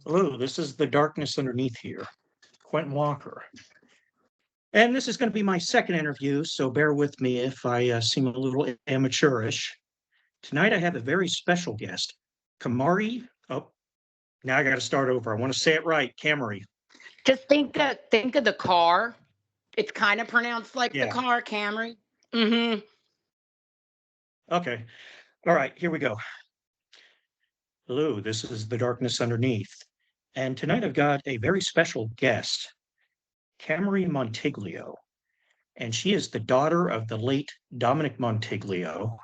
Hello, this is the darkness underneath here, Quentin Walker. And this is going to be my second interview, so bear with me if I seem a little amateurish. Tonight I have a very special guest, Camarie. Oh, now I got to start over. I want to say it right, Camarie. Just think of the car. It's kind of pronounced like the Yeah, car, Camry. Mm-hmm. okay. All right, here we go. Hello, this is the darkness underneath. And tonight I've got a very special guest, Camarie Montiglio. And she is the daughter of the late Dominick Montiglio.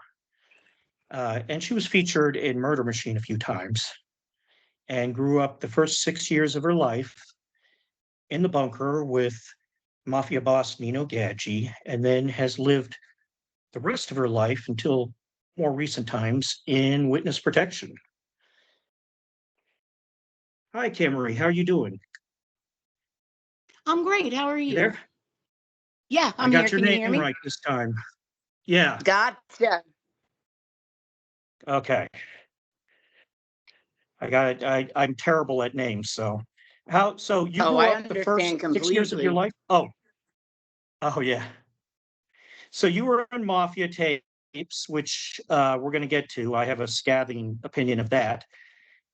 And she was featured in Murder Machine a few times and grew up the first 6 years of her life in the bunker with mafia boss Nino Gadji, and then has lived the rest of her life until more recent times in witness protection. Hi, Camarie. How are you doing? I'm great. How are You you? there? Yeah, I I'm here. got your Can you name hear me? right this time. Yeah. Gotcha. Okay. I got it. I'm terrible at names. So you Oh, grew I up the first understand 6 years of your completely. life? Oh, yeah. So you were on Mafia Tapes, which we're going to get to. I have a scathing opinion of that.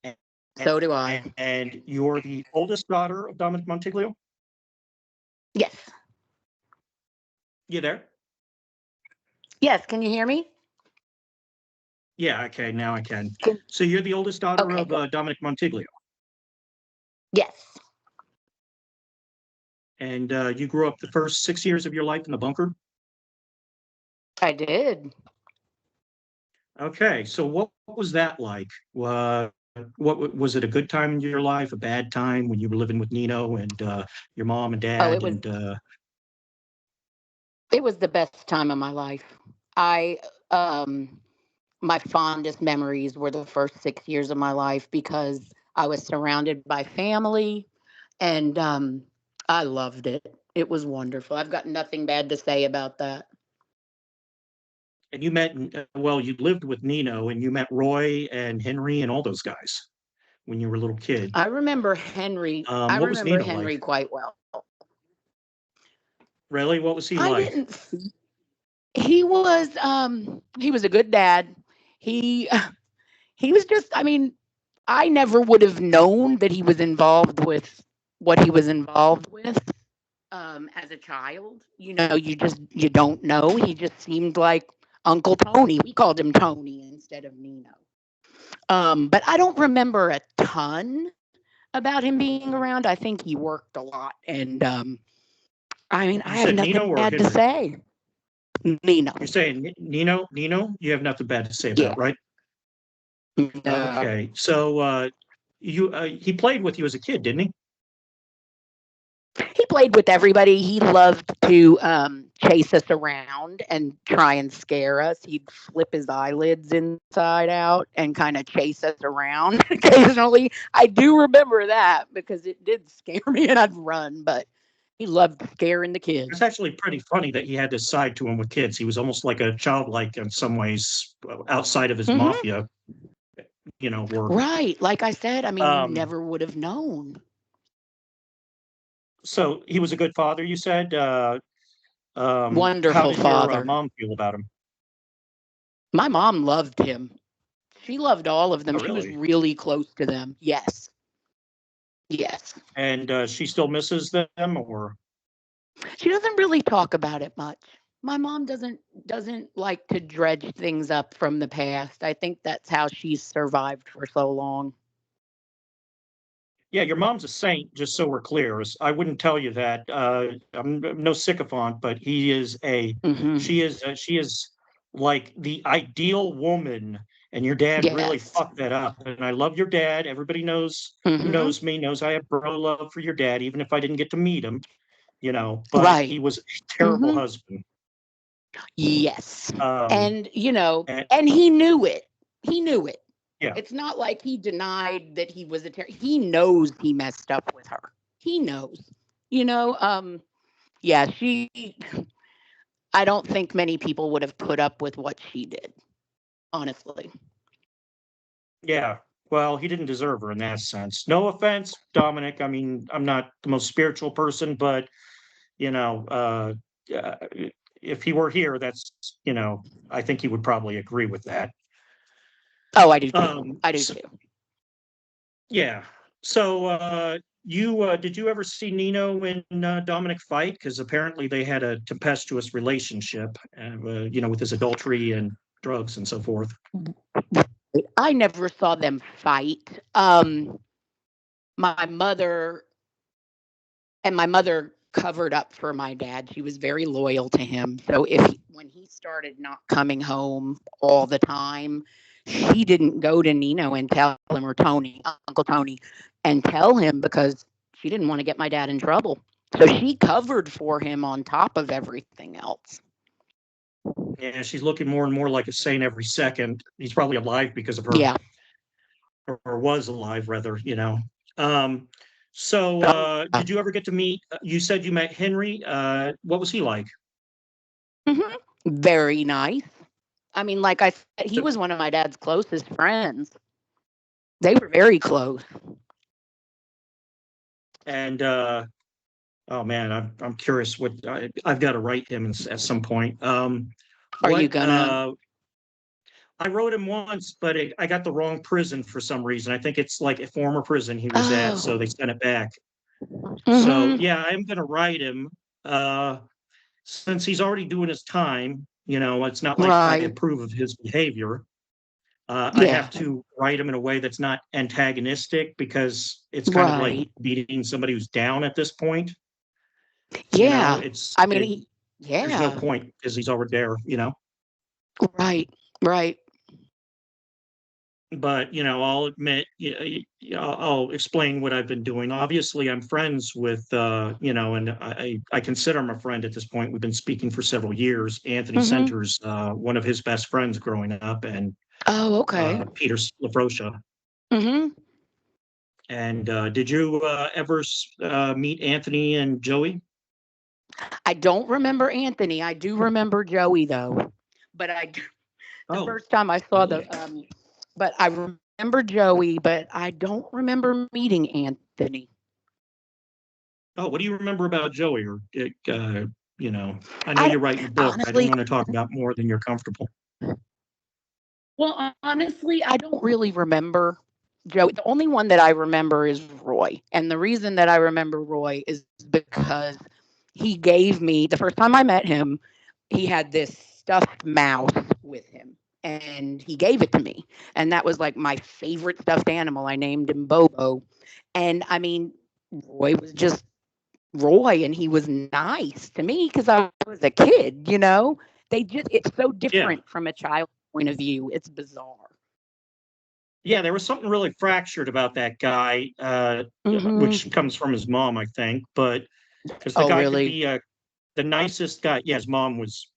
And, So do I. and you're the oldest daughter of Dominic Montiglio? Yes. You there? Yes. Can you hear me? Yeah, okay, now I can. Can, So you're the oldest daughter okay, of good. Dominic Montiglio, Yes, and you grew up the first 6 years of your life in the bunker? I did. Okay, so what was that like? Was it a good time in your life, a bad time when you were living with Nino and your mom and Oh, dad? And it was the best time of my life. I um my fondest memories were the first 6 years of my life because I was surrounded by family and I loved it. It was wonderful. I've got nothing bad to say about that. you met, well, you lived with Nino and you met Roy and Henry and all those guys when you were a little kid. I remember Henry. I What was remember Nino like? Henry quite well. Really? What was he I like? didn't. He was a good dad. He he was just. I mean, I never would have known that he was involved with what he was involved with as a child. You don't know. He just seemed like Uncle Tony. We called him Tony instead of Nino. But I don't remember a ton about him being around. I think he worked a lot, and I mean, I You have said nothing Nino or bad to Henry? say. Nino, You're saying Nino? Nino? You have nothing bad to say yeah, about, right? no. Okay. So you he played with you as a kid, didn't he? He played with everybody. He loved to chase us around and try and scare us. He'd flip his eyelids inside out and kind of chase us around occasionally. I do remember that because it did scare me and I'd run, but he loved scaring the It's kids. actually pretty funny that he had this side to him with kids. He was almost like a childlike in some ways, outside of his Hmm. mafia, work. Right. Like I said, I mean, you Um, never would have known. so he was a good father, you said. How Wonderful did your father. mom feel about him? My mom loved him. She loved all of them. Oh, She was really? really close to them. Yes. Yes. And she still misses them, or She doesn't really talk about it much. My mom doesn't like to dredge things up from the past. I think that's how she's survived for so long. yeah, your mom's a saint. Just so we're clear, I wouldn't tell you that. I'm no sycophant, but Hmm. she is like the ideal woman, and your dad really Yes. fucked that up. And I love your dad. Everybody knows who Hmm. knows me knows I have bro love for your dad, even if I didn't get to meet him. But Right. he was a terrible Hmm. husband. Yes. Um, And and and he knew it. He knew it. yeah, It's not like he denied that he was he knows he messed up with her. He knows. You know, yeah, she I don't think many people would have put up with what she did, honestly. yeah. Well, he didn't deserve her in that sense. No offense, Dominic. I mean, I'm not the most spiritual person, but you know, uh, if he were here, that's I think he would probably agree with that. Oh, I do too. I do So, too. yeah. So, you did you ever see Nino and Dominic fight? Because apparently they had a tempestuous relationship, with his adultery and drugs and so forth. I never saw them fight. My mother and my mother covered up for my dad. She was very loyal to him. So when he started not coming home all the time, she didn't go to Nino and tell him, or Tony, Uncle Tony, and tell him, because she didn't want to get my dad in trouble. So she covered for him on top of everything else. Yeah, she's looking more and more like a saint every second. He's probably alive because of her, Yeah. or was alive rather. Um, so, Uh, did you ever get to meet? You said you met Henry. What was he like? mhm. Very nice. I mean, like I said, he So- was one of my dad's closest friends. They were very close. And oh man, I'm curious. I've got to write him at some point. Are you What gonna? I wrote him once, but I got the wrong prison for some reason. I think it's like a former prison he was at, so Oh. they sent it back. So Mm-hmm. yeah, I'm gonna write him. Since he's already doing his time, it's not like I Right. approve of his behavior. I have Yeah. to write him in a way that's not antagonistic because it's kind of like Right. beating somebody who's down at this point. Yeah. I mean, There's no yeah. point because he's already there. Right. Right. But I'll admit, I'll explain what I've been doing. Obviously, I'm friends with, and I consider him a friend at this point. We've been speaking for several years. Anthony Mm-hmm. Center's one of his best friends growing up, and Oh, okay. Peter Lafrosia. Mm-hmm. And did you ever meet Anthony and Joey? I don't remember Anthony. I do remember Joey though. But the Oh, first time I saw really? but I remember Joey, but I don't remember meeting Anthony. Oh, what do you remember about Joey? Or I know I you're writing a book. I don't honestly, want to talk about more than you're comfortable. honestly, I don't really remember Joey. The only one that I remember is Roy. And the reason that I remember Roy is because he gave me, the first time I met him, he had this stuffed mouse with him and he gave it to me. And that was like my favorite stuffed animal. I named him Bobo. And I mean, Roy was just Roy and he was nice to me because I was a kid. It's so Yeah. different from a child's point of view. It's bizarre. Yeah, there was something really fractured about that guy, which Hmm. comes from his mom, I think. But because the Oh, guy could really? be the nicest guy. Yeah, his mom was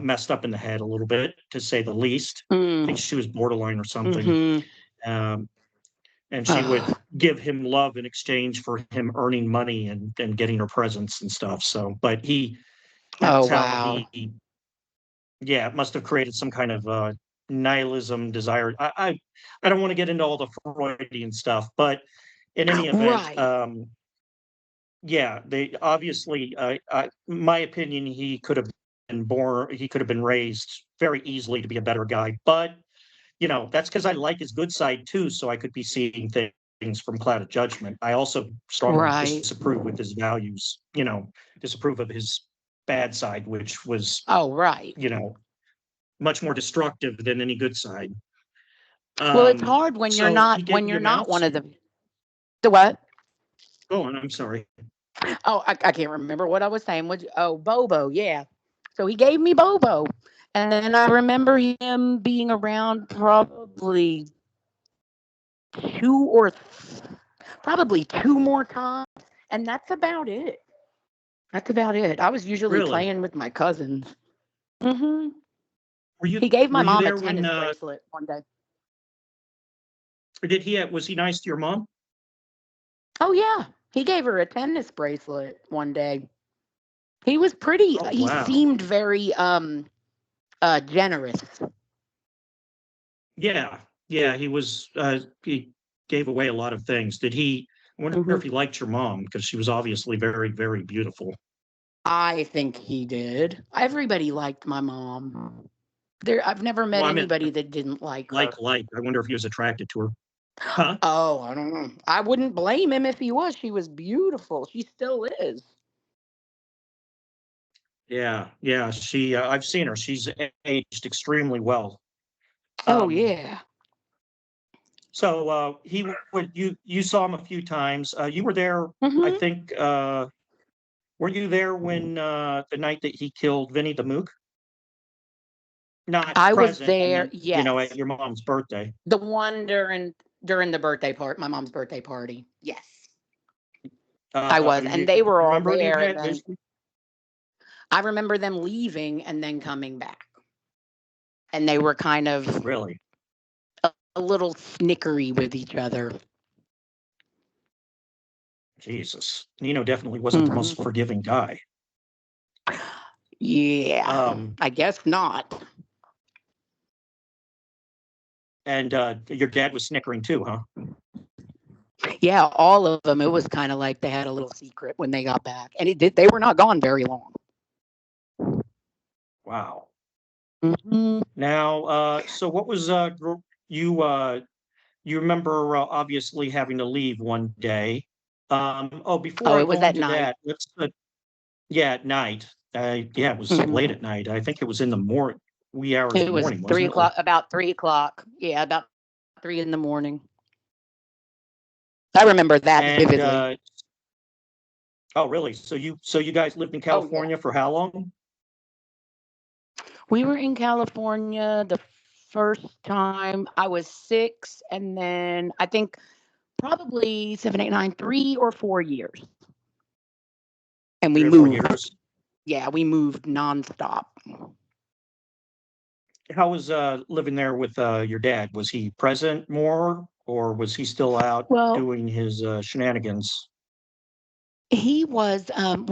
messed up in the head a little bit, to say the least. I think Mm. she was borderline or something. Hmm. Um, and she would Oh. give him love in exchange for him earning money and getting her presents and stuff. So, but Oh, that's how wow. yeah, it must have created some kind of nihilism desire. I don't want to get into all the Freudian stuff, but in any event, Right. yeah, they obviously, my opinion, he could have been raised very easily to be a better guy, but that's because I like his good side too, so I could be seeing things from clouded judgment. I also strongly Right. disapprove with his values, disapprove of his bad side, which was, Oh, right. you know, much more destructive than any good side. Well, it's hard So he gave when you you're your not one mouse? of the what? Go on, I'm sorry. Oh, I can't remember what I was saying. Bobo, yeah. So he gave me Bobo. And then I remember him being around two or probably two more times. And that's about it. That's about it. I was usually Really? playing with my cousins. Hmm. Were you He gave my were you mom a there when tennis bracelet one day. was he nice to your mom? Oh, yeah. He gave her a tennis bracelet one day. Oh He wow. seemed very generous. Yeah. Yeah, he gave away a lot of things. I wonder if he liked your mom because she was obviously very, very beautiful. I think he did. Everybody liked my mom. I've never met Well, I meant anybody that didn't like her. like. I wonder if he was attracted to her. Huh? Oh, I don't know. I wouldn't blame him if he was. She was beautiful. She still is. Yeah, yeah. I've seen her. She's aged extremely well. Oh Um, yeah. so you saw him a few times. You were there, I hmm think. Were you there when the night that he killed Vinny the Mook? Not I was present. I there. mean, Yes, at your mom's birthday. the one during the birthday part, my mom's birthday party. Yes, I was, and You they were all remember any of there. And that? then I remember them leaving and then coming back, and they were kind of Really? a little snickery with each other. Jesus. Nino definitely wasn't the most hmm forgiving guy. Yeah, Um, I guess not. and your dad was snickering too, huh? Yeah, all of them. It was kind of like they had a little secret when they got back, and it did. They were not gone very long. Wow. hmm Now, so what was you you remember obviously having to leave one day. Before Oh, I it was go at into night. that, let's yeah, at night. Yeah, it was late hmm at night. I think it was in the wee hours of It the was morning, three wasn't it? Or o'clock. About 3 o'clock. Yeah, about 3 in the morning. I remember that and vividly. oh really? So you guys lived in Oh yeah. California for how long? We were in California the first time I was 6, and then I think probably 7, 8, 9, 3 or 4 years. And we 3 or 4 years. moved. Yeah, we moved nonstop. How was living there with your dad? Was he present more, or was he still out Well, doing his shenanigans?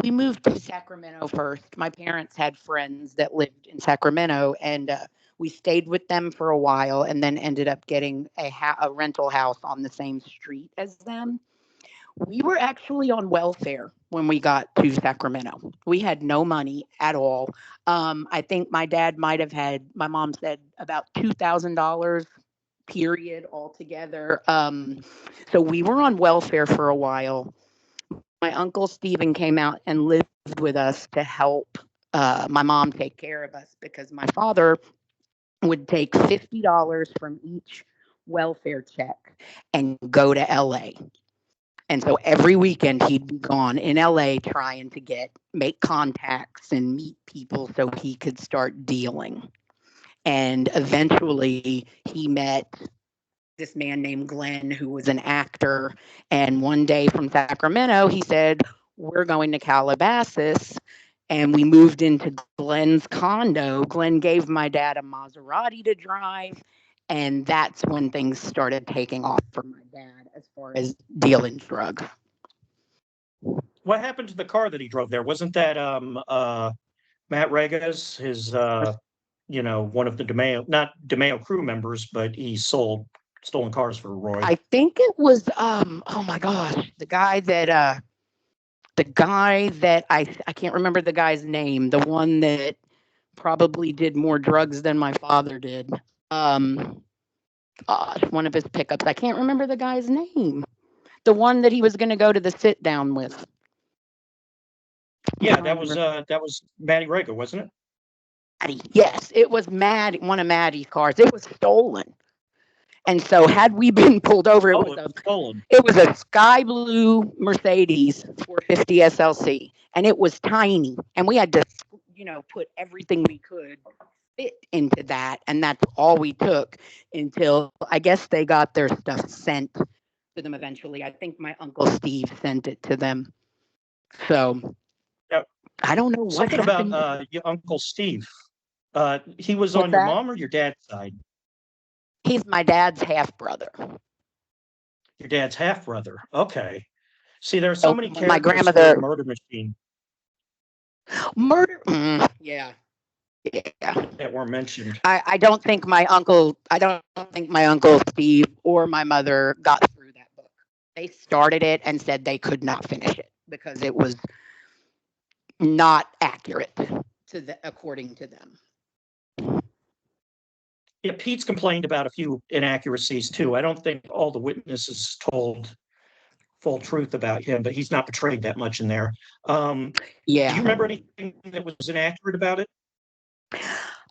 we moved to Sacramento first. My parents had friends that lived in Sacramento, and we stayed with them for a while, and then ended up getting a rental house on the same street as them. We were actually on welfare when we got to Sacramento. We had no money at all. I think my dad might have had, my mom said, about $2,000 period altogether. So we were on welfare for a while. My uncle Stephen came out and lived with us to help my mom take care of us because my father would take $50 from each welfare check and go to LA. And so every weekend he'd be gone in LA trying to make contacts and meet people so he could start dealing. And eventually he met this man named Glenn who was an actor. And one day from Sacramento, he said, "We're going to Calabasas." And we moved into Glenn's condo. Glenn gave my dad a Maserati to drive. And that's when things started taking off for my dad as far as dealing drugs. What happened to the car that he drove there? Wasn't that Matt Regas, his one of the DeMeo, not DeMeo crew members, but he sold stolen cars for Roy. I think it was oh my gosh, the guy that I can't remember the guy's name, the one that probably did more drugs than my father did. Um Gosh, one of his pickups. I can't remember the guy's name. The one that he was going to go to the sit down with. I'm Yeah, trying to remember. that was Matty Rega, wasn't it? Maddie. Yes, it was one of Maddie's cars. It was stolen. And so had we been pulled over, Oh, it was stolen. it was a sky blue Mercedes 450 SLC, and it was tiny. And we had to, put everything we could fit into that, and that's all we took until I guess they got their stuff sent to them eventually. I think my uncle Steve sent it to them. So Now, I don't know what something about happened. your Uncle Steve. He was What's on your that? mom or your dad's side? He's my dad's half brother. Your dad's half brother. Okay. See, there are so So many when my characters for a grandmother murder machine. murder, yeah. Yeah. that weren't mentioned. I don't think my uncle I don't think my uncle Steve or my mother got through that book. They started it and said they could not finish it because it was not accurate to the according to them. Yeah, Pete's complained about a few inaccuracies too. I don't think all the witnesses told full truth about him, but he's not portrayed that much in there. Do you Yeah. remember anything that was inaccurate about it?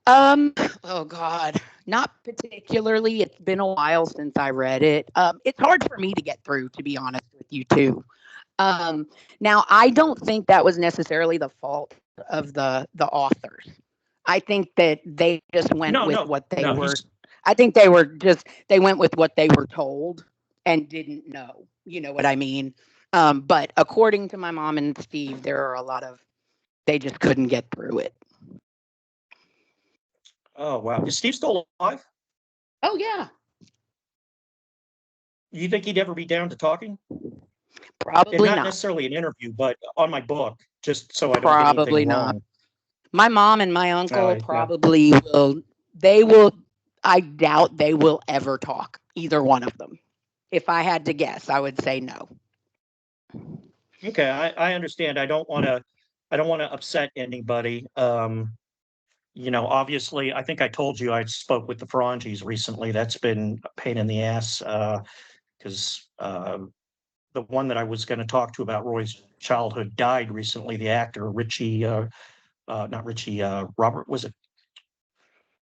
Um, oh God, not particularly. It's been a while since I read it. It's hard for me to get through, to be honest with you too. Um, Now I don't think that was necessarily the fault of the authors. I think that they just went No, with no, what they no. were. I think they went with what they were told and didn't know. You know what I mean? But according to my mom and Steve, there are a lot of they just couldn't get through it. Oh wow, is Steve still alive? Oh yeah, You think he'd ever be down to talking? And probably not not. necessarily an interview, but on my book, just so I don't get anything Probably not. wrong. My mom and my uncle Yeah. probably will. They will. I doubt they will ever talk. Either one of them. If I had to guess, I would say no. Okay, I understand. I don't want to upset anybody. Obviously, I think I told you I spoke with the Ferranges recently. That's been a pain in the ass because the one that I was going to talk to about Roy's childhood died recently. The actor Richie, not Richie, Robert, was it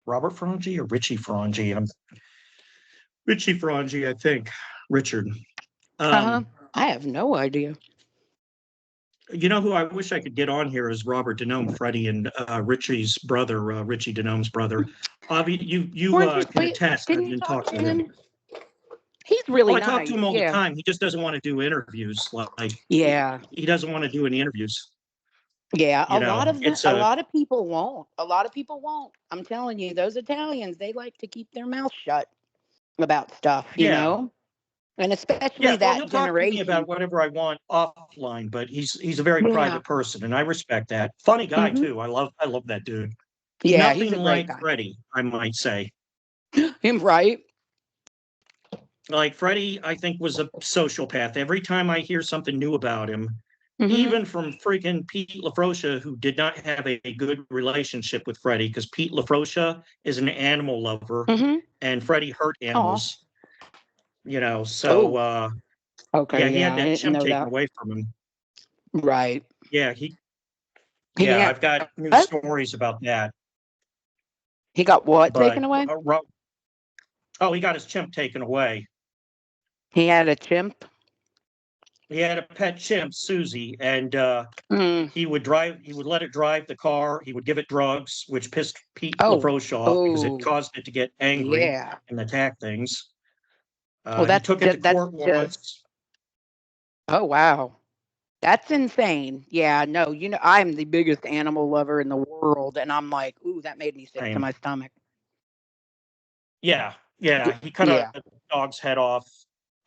Robert Ferrange or Richie Ferrange? Richie Ferrange, I think. Richard. Uh-huh. Um, I have no idea. you know who I wish I could get on here is Robert Denome, Freddie and Richie's brother, Richie Denome's brother. Avi, you Weren't you? can attest. Didn't I've you been talk talking to with him. him? He's Oh, really I talk to nice. him all the Yeah. time. He just doesn't want to do interviews. Like Yeah. he doesn't want to do any interviews. Yeah. You know, it's A a lot of people won't. A lot of people won't. I'm telling you, those Italians, they like to keep their mouth shut about stuff. yeah, And especially yeah. Well, that he'll talk to me generation. about whatever I want offline, but he's a very Yeah. private person, and I respect that. Funny guy Hmm. too. I love that dude. Yeah, he's Nothing a great like guy. Freddie, I might say. Him right. Like Freddie, I think was a sociopath. Every time I hear something new about him, Hmm. even from freaking Pete LaFrocia, who did not have a good relationship with Freddie, because Pete LaFrocia is an animal lover, Hmm. and Freddie hurt Oh. animals. So Oh. Okay. yeah, he Yeah, had I that didn't chimp know taken that. away from him. Right. Yeah, He yeah, had. I've got new What? stories about that. He got what taken But away? oh, he got his chimp taken away. He had a chimp. He had a pet chimp, Susie, and Mm. he would let it drive the car. He would give it drugs, which pissed Pete Oh. LaFroche off because it Oh. caused it to get angry Yeah. and attack things. Well, He took it to that's court just. once. Oh wow. That's insane. Yeah. No. I'm the biggest animal lover in the world, and I'm like, ooh, that made me sick to Same. my stomach. Yeah, yeah. He cut a Yeah. dog's head off.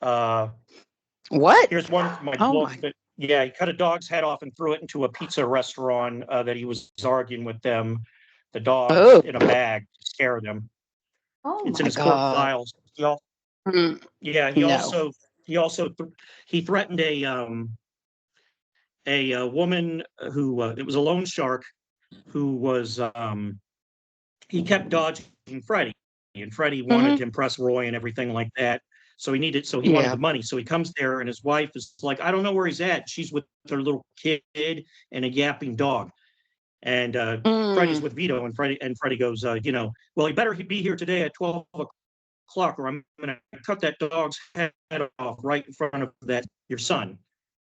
Uh, What? Here's one from my Oh book. my. Yeah, he cut a dog's head off and threw it into a pizza restaurant that he was arguing with them. The dogs Oh. in a bag to scare them. Oh It's in my his court God. files. Mm, Yeah, no. he also he threatened a woman who it was a loan shark who was he kept dodging Freddie, and Freddie wanted Hmm. to impress Roy and everything like that. So he wanted Yeah. the money. So he comes there, and his wife is like, I don't know where he's at. She's with her little kid and a yapping dog, and Freddie's Mm. with Vito, and Freddie goes, well, he better be here today at 12 o'clock, or I'm going to cut that dog's head off right in front of that your son. What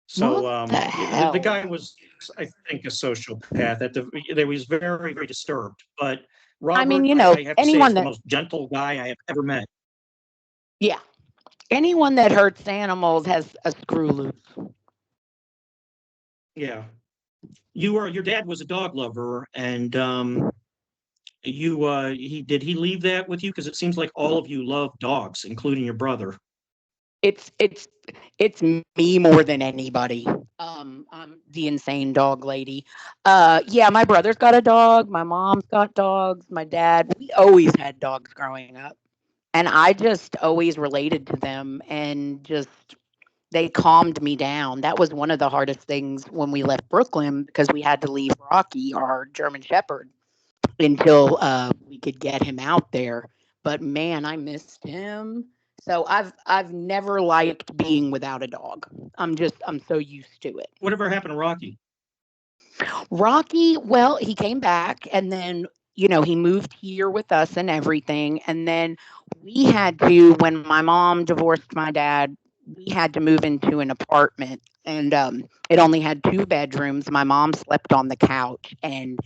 So the the hell? guy was, I think, a sociopath. They was very, very disturbed. But I mean, Robert, I have to say, anyone is the that, most gentle guy I have ever met. yeah, anyone that hurts animals has a screw loose. Yeah, your dad was a dog lover, and he leave that with you because it seems like all of you love dogs, including your brother. it's it's me more than anybody. I'm the insane dog lady. Yeah, my brother's got a dog. My mom's got dogs. My dad. We always had dogs growing up, and I just always related to them, and just they calmed me down. That was one of the hardest things when we left Brooklyn because we had to leave Rocky, our German Shepherd, until we could get him out there. But man, I missed him. So I've never liked being without a dog. I'm so used to it. Whatever happened to Rocky? Rocky, well, he came back and then he moved here with us and everything. And then we had to, when my mom divorced my dad, we had to move into an apartment, and it only had 2 bedrooms. My mom slept on the couch, and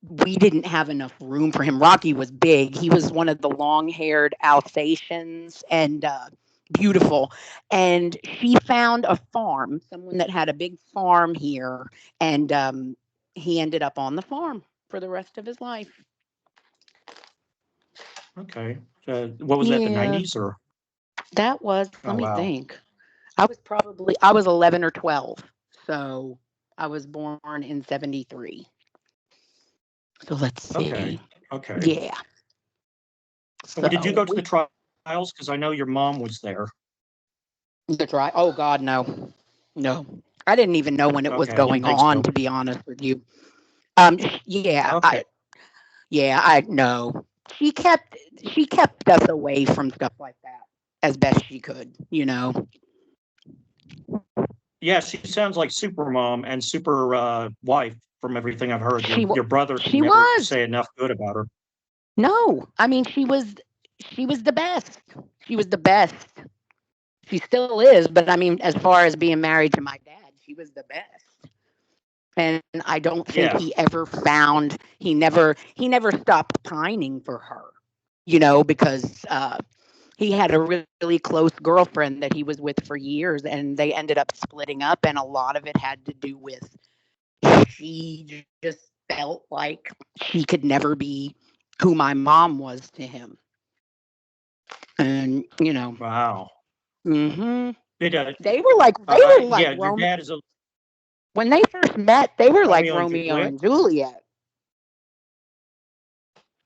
we didn't have enough room for him. Rocky was big. He was one of the long-haired Alsatians, and beautiful. And she found a farm, someone that had a big farm here, and he ended up on the farm for the rest of his life. Okay. What was that, the Yeah, 90s or? that was. Oh, Let me wow. think. I was 11 or 12, so I was born in '73. So let's Okay. see. Okay. Yeah. Well, did you So go to the trials? Because I know your mom was there. the dry. Oh God, no, no. I didn't even know when it was Okay, I didn't going think on, so. to be honest with you. Yeah, Okay. I know. She kept us away from stuff like that as best she could. Yeah, she sounds like super mom and super wife from everything I've heard. She Your brother can she never was. say enough good about her. No, I mean she was the best. She was the best. She still is, but I mean, as far as being married to my dad, she was the best. And I don't think Yeah. he never stopped pining for her, because he had a really close girlfriend that he was with for years, and they ended up splitting up, and a lot of it had to do with she just felt like she could never be who my mom was to him. And Wow. hmm Did they were like yeah, your dad is a when they first met, they were like Romeo and Romeo Juliet? and Juliet.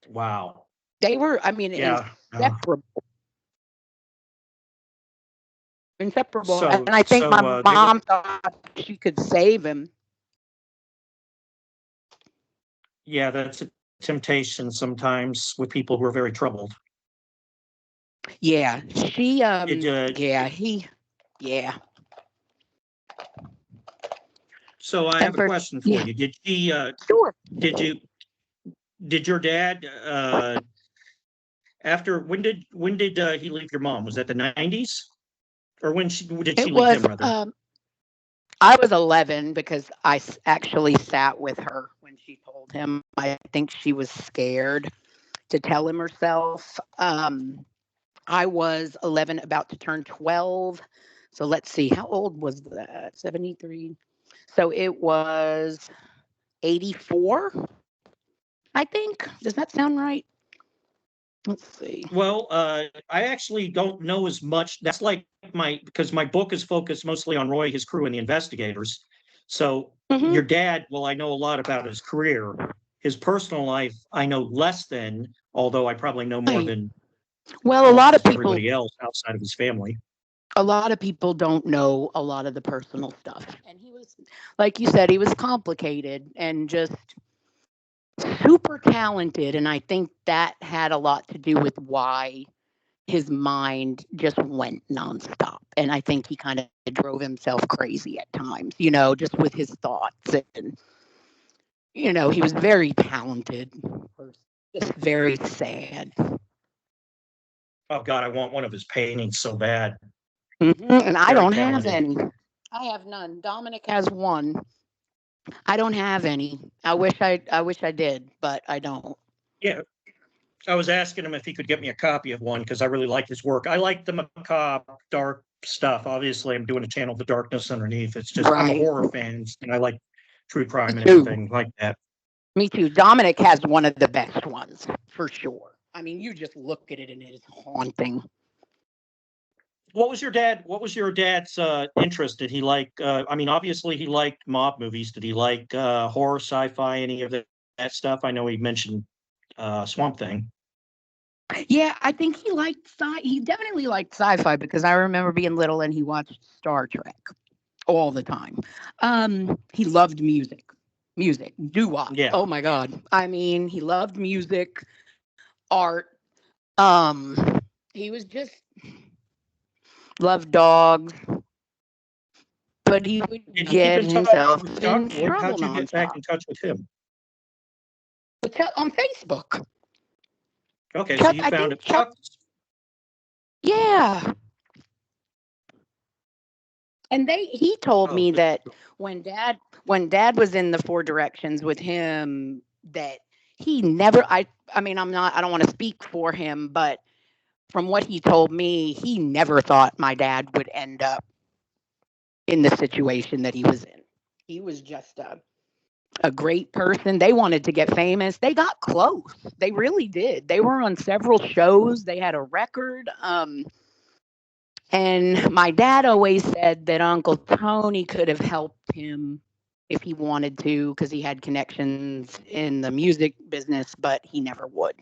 Wow. They were, I mean, Yeah. inseparable, inseparable. And So I think my they were, mom thought she could save him. yeah, that's a temptation sometimes with people who are very troubled. Yeah, Did yeah, yeah. so I And have a for, question for yeah, you. sure. Did you did your dad after when did he leave your mom? Was that the 90s? Or did It she leave was, him rather? I was 11 because actually sat with her when she told him. I think she was scared to tell him herself. I was 11, about to turn 12. So let's see, how old was that? 73. So it was 84, I think. Does that sound right? Let's see. Well, I actually don't know as much. That's like because my book is focused mostly on Roy, his crew, and the investigators. So hmm your dad, well, I know a lot about his career. His personal life, I know less than, although I probably know more Right. than Well, almost everybody else outside of his family. a lot of people don't know a lot of the personal stuff. And he was, like you said, he was complicated and just super talented. And I think that had a lot to do with why his mind just went nonstop. And I think he kind of drove himself crazy at times, just with his thoughts. And, he was very talented, just very sad. Oh God, I want one of his paintings so bad. And I Very don't have talented. any. I have none. Dominic has one. I don't have any. I wish I did, but I don't. Yeah, I was asking him if he could get me a copy of one because I really like his work. I like the macabre, dark stuff. Obviously, I'm doing a channel, The Darkness Underneath. It's just I'm a Right. horror fan, and I like true Me crime and too. everything like that. Me too. Dominic has one of the best ones for sure. I mean, you just look at it and it is haunting. What was your dad? What was your dad's interest? Did he like? I mean, obviously he liked mob movies. Did he like horror, sci-fi, any of that stuff? I know he mentioned Swamp Thing. Yeah, I think he definitely liked sci-fi because I remember being little and he watched Star Trek all the time. He loved music, doo-wop. Yeah. Oh my God. I mean, he loved music, art. Um, he was just loved dogs, but he would Did he keep get in touch himself with Chuck? in trouble How'd you get back nonstop. in touch with him? On Facebook. Okay, so Chuck, you I found think it. Chuck, yeah. And he told Oh, me that when dad was in the Four Directions with him, that he never I mean I don't want to speak for him, but from what he told me, he never thought my dad would end up in the situation that he was in. He was just a great person. They wanted to get famous. They got close. They really did. They were on several shows. They had a record. And my dad always said that Uncle Tony could have helped him if he wanted to because he had connections in the music business, but he never would.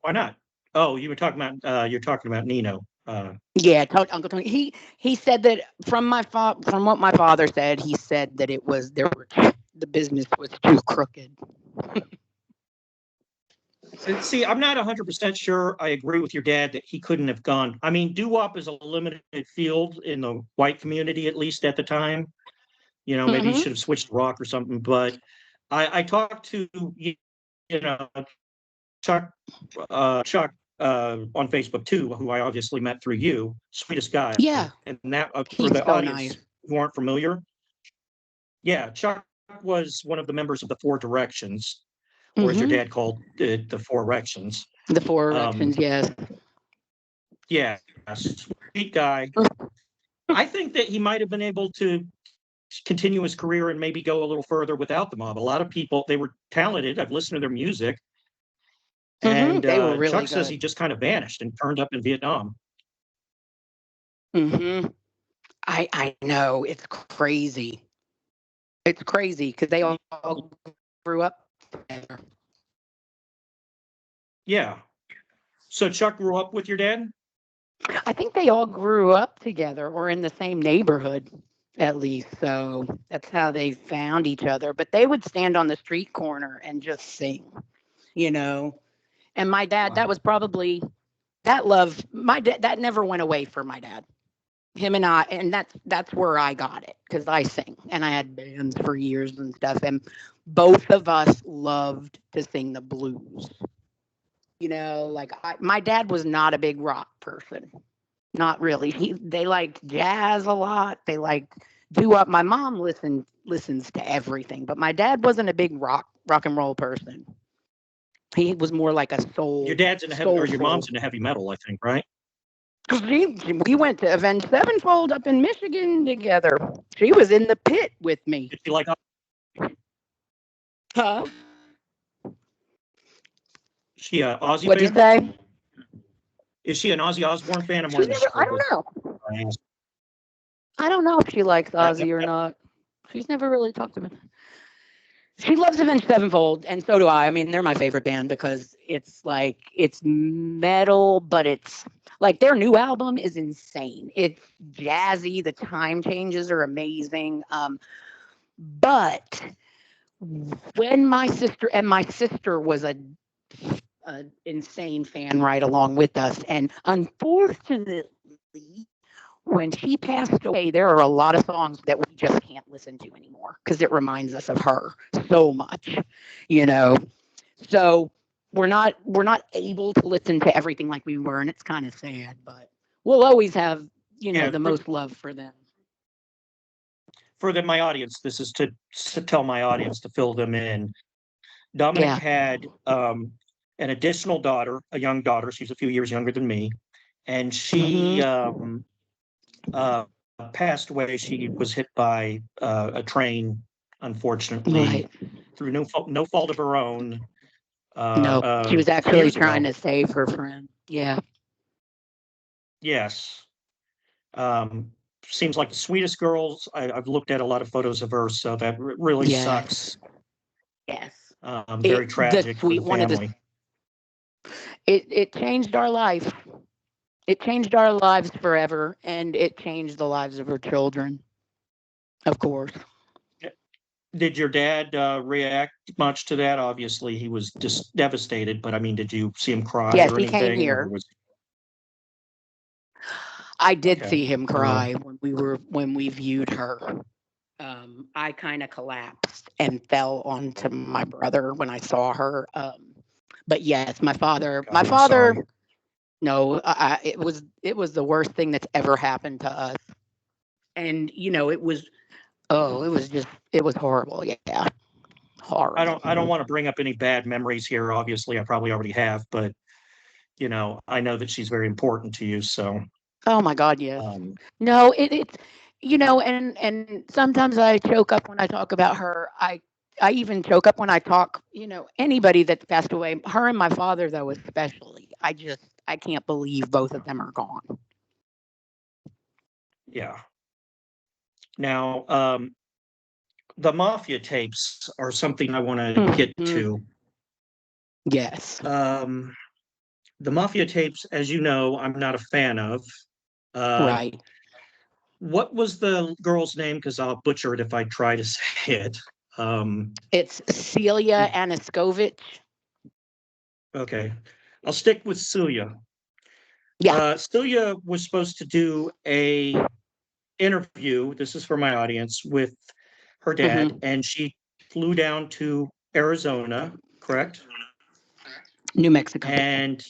why not? Oh, you were talking about you're talking about Nino. Yeah, Uncle Tony. He said that from what my father said, he said that the business was too crooked. See, I'm not 100% sure I agree with your dad that he couldn't have gone. I mean, doo-wop is a limited field in the white community, at least at the time. You know, maybe he Hmm. should have switched to rock or something. But I talked to, you know, Chuck, Chuck on Facebook too, who I obviously met through you, sweetest guy. Yeah, And that for he's the so nice. audience who aren't familiar, yeah, Chuck was one of the members of the Four Directions, or as your Hmm. dad called it, the Four Erections. The Four Um, Erections, yes. yeah, sweet guy. I think that he might have been able to continue his career and maybe go a little further without the mob. A lot of people, they were talented. I've listened to their music, Hmm. and They were really Chuck says good. he just kind of vanished and turned up in Vietnam. Hmm. I know it's crazy. It's crazy because they all grew up together. Yeah. So Chuck grew up with your dad? I think they all grew up together or in the same neighborhood, at least. So that's how they found each other. But they would stand on the street corner and just sing, you know. And my dad, that Wow. was probably that love. My dad, that never went away for my dad. Him and I, and that's where I got it because I sing and I had bands for years and stuff. And both of us loved to sing the blues. Like my dad was not a big rock person. Not really. They liked jazz a lot. They liked doo wop. My mom listens to everything, but my dad wasn't a big rock and roll person. He was more like a Your dad's into heavy, or your soulful. mom's into heavy metal, I think, right? 'Cause we went to Avenged Sevenfold up in Michigan together. She was in the pit with me. Did you like? Huh? Is she a Ozzy What'd you fan? say? Is she an Ozzy Osbourne fan? I'm She's wondering never. I don't what know. I asked. I don't know if she likes Ozzy or not. She's never really talked to me. She loves Avenged Sevenfold, and so do I. I mean, they're my favorite band because it's metal, but it's like their new album is insane. It's jazzy. The time changes are amazing. But when my sister was a insane fan right along with us, and unfortunately, when she passed away, there are a lot of songs that we just can't listen to anymore because it reminds us of her so much, you know. So we're not able to listen to everything like we were, and it's kind of sad, but we'll always have, Yeah, the most love for them. for my audience, this is to tell my audience to fill them in. Dominic Yeah. had an additional daughter, a young daughter. She's a few years younger than me, and she Hmm. uh, passed away. She was hit by a train, unfortunately, Right. through no fault of her own. No, she was A few actually years trying ago. to save her friend. Yeah. Yes. Um, Seems like the sweetest girls. I've looked at a lot of photos of her, so that really Yes. sucks. Yes. Very The tragic for sweet the one of the family. it changed our life. It changed our lives forever, and it changed the lives of her children, of course. Did your dad react much to that? Obviously, he was just devastated, but I mean, did you see him cry Yes, or he came anything, or here. was I did okay? see him Well, cry when we viewed her. I kind of collapsed and fell onto my brother when I saw her. But yes, my God, I'm father, sorry. no, it was the worst thing that's ever happened to us. And it was horrible. Yeah, horrible. I don't want to bring up any bad memories here. Obviously, I probably already have, but I know that she's very important to you. So, Oh my God, yes. um, No, it's and sometimes I choke up when I talk about her. I even choke up when I talk, anybody that's passed away. Her and my father, though, especially. I can't believe both of them are gone. yeah. Now, the Mafia tapes are something I want to get Mhm. to. Yes. Um, the Mafia tapes, as you know, I'm not a fan of. Uh, Right. what was the girl's name? Because I'll butcher it if I try to say it. Um, It's Celia Aniskovich. okay, I'll stick with Celia. Yeah. Celia was supposed to do a interview. This is for my audience with her dad, Hmm. and she flew down to Arizona, correct? New Mexico. And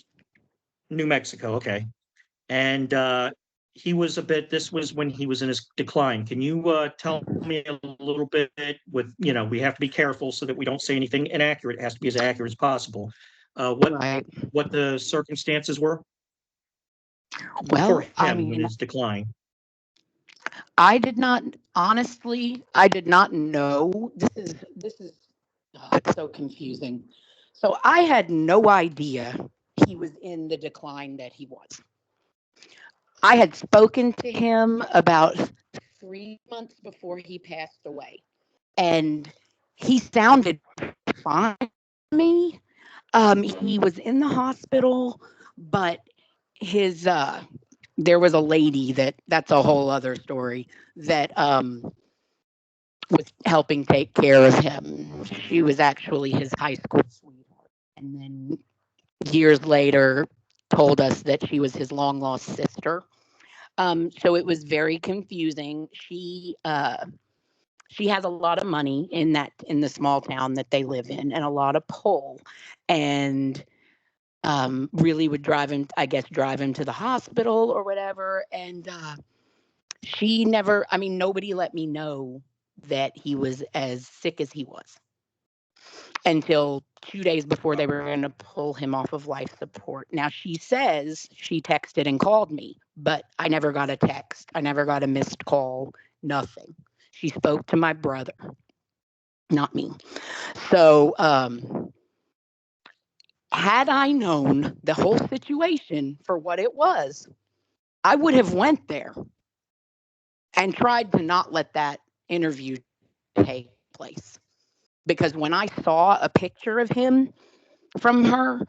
New Mexico, okay. And he was a bit. This was when he was in his decline. Can you tell me a little bit? With we have to be careful so that we don't say anything inaccurate. It has to be as accurate as possible. Uh, what Right. what the circumstances were for Well, I him in mean, his decline? I did not honestly, I did not know. This is it's so confusing. So I had no idea he was in the decline that he was. I had spoken to him about 3 months before he passed away, and he sounded fine to me. He was in the hospital, but his there was a lady that's a whole other story that was helping take care of him. She was actually his high school sweetheart, and then years later told us that she was his long lost sister. So it was very confusing. She has a lot of money in the small town that they live in, and a lot of pull, and really would drive him to the hospital or whatever. And she never, I mean, nobody let me know that he was as sick as he was until 2 days before they were going to pull him off of life support. Now, she says she texted and called me, but I never got a text. I never got a missed call, nothing. She spoke to my brother, not me. So, had I known the whole situation for what it was, I would have went there and tried to not let that interview take place. Because when I saw a picture of him from her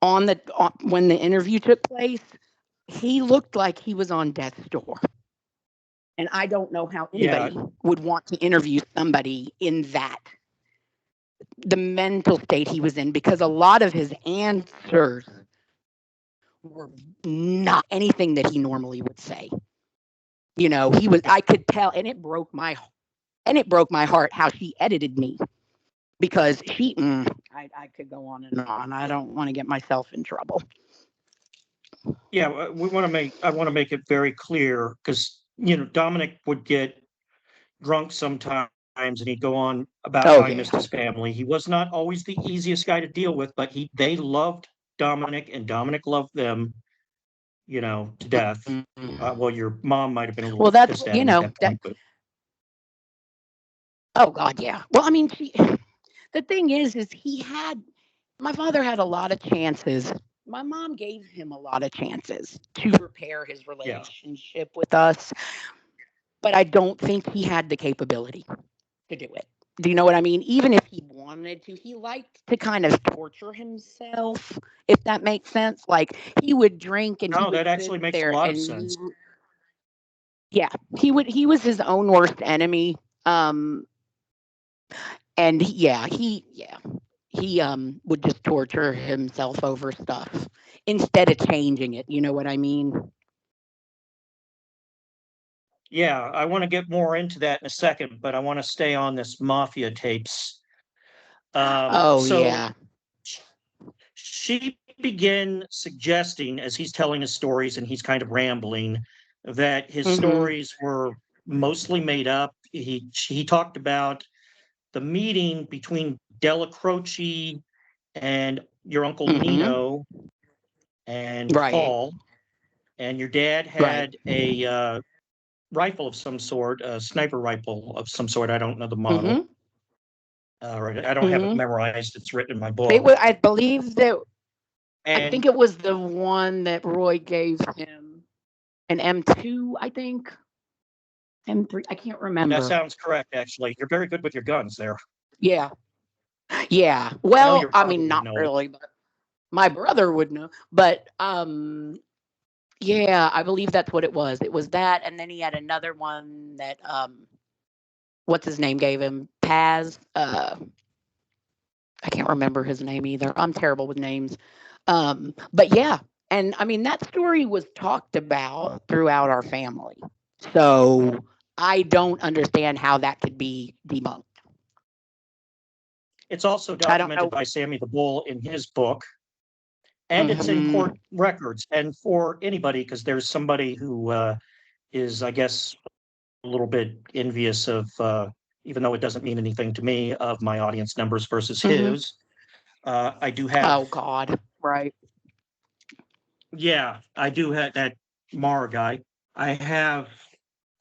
when the interview took place, he looked like he was on death's door. And I don't know how Yeah, anybody would want to interview somebody in the mental state he was in, because a lot of his answers were not anything that he normally would say. I could tell, and it broke my heart how she edited me, because I could go on and on. I don't want to get myself in trouble. yeah. I want to make it very clear because Dominic would get drunk sometimes and he'd go on about Oh how he yeah. missed his family. He was not always the easiest guy to deal with, but they loved Dominic and Dominic loved them, to death. Mhm. Well, your mom might have been a little Well, that's pissed at him at that that. point, but Oh God, yeah. Well, I mean, the thing is he had my father had a lot of chances my mom gave him a lot of chances to repair his Yeah. relationship with us, but I don't think he had the capability to do it. Do you know what I mean? Even if he wanted to, he liked to kind of torture himself, if that makes sense. Like he would drink and he No, would that sit actually makes a there lot of and sense. yeah, he was his own worst enemy. Um and he would just torture himself over stuff instead of changing it. You know what I mean? Yeah, I want to get more into that in a second, but I want to stay on this Mafia Tapes. Oh So yeah. she began suggesting, as he's telling his stories and he's kind of rambling, that his Mhm. stories were mostly made up. He talked about the meeting between Della Croce and your uncle Mhm. Nino and Right. Paul, and your dad Right. had a rifle of some sort, a sniper rifle of some sort. I don't know the model. Mhm. I don't have it Mhm. memorized. It's written in my It book. was, I believe that I And think it was the one that Roy gave him an M2, I think. M3, I can't that remember. sounds correct, actually. You're very good with your guns there. Yeah. Yeah. I know Well, your I father mean would not know it. really, but my brother would know. But yeah, I believe that's what it was. It was that and then he had another one that what's his name gave him? Paz. I can't remember his name either. I'm terrible with names. But yeah, and I mean that story was talked about throughout our family. So I don't understand how that could be debunked. It's also I don't documented know. by Sammy the Bull in his book, and it's in Hmm. court records. And for anybody, because there's somebody who is, I guess, a little bit envious of, even though it doesn't mean anything to me, of my audience numbers versus Hmm. his. I do have, Oh God. Right. yeah, I do have that Mara guy. I have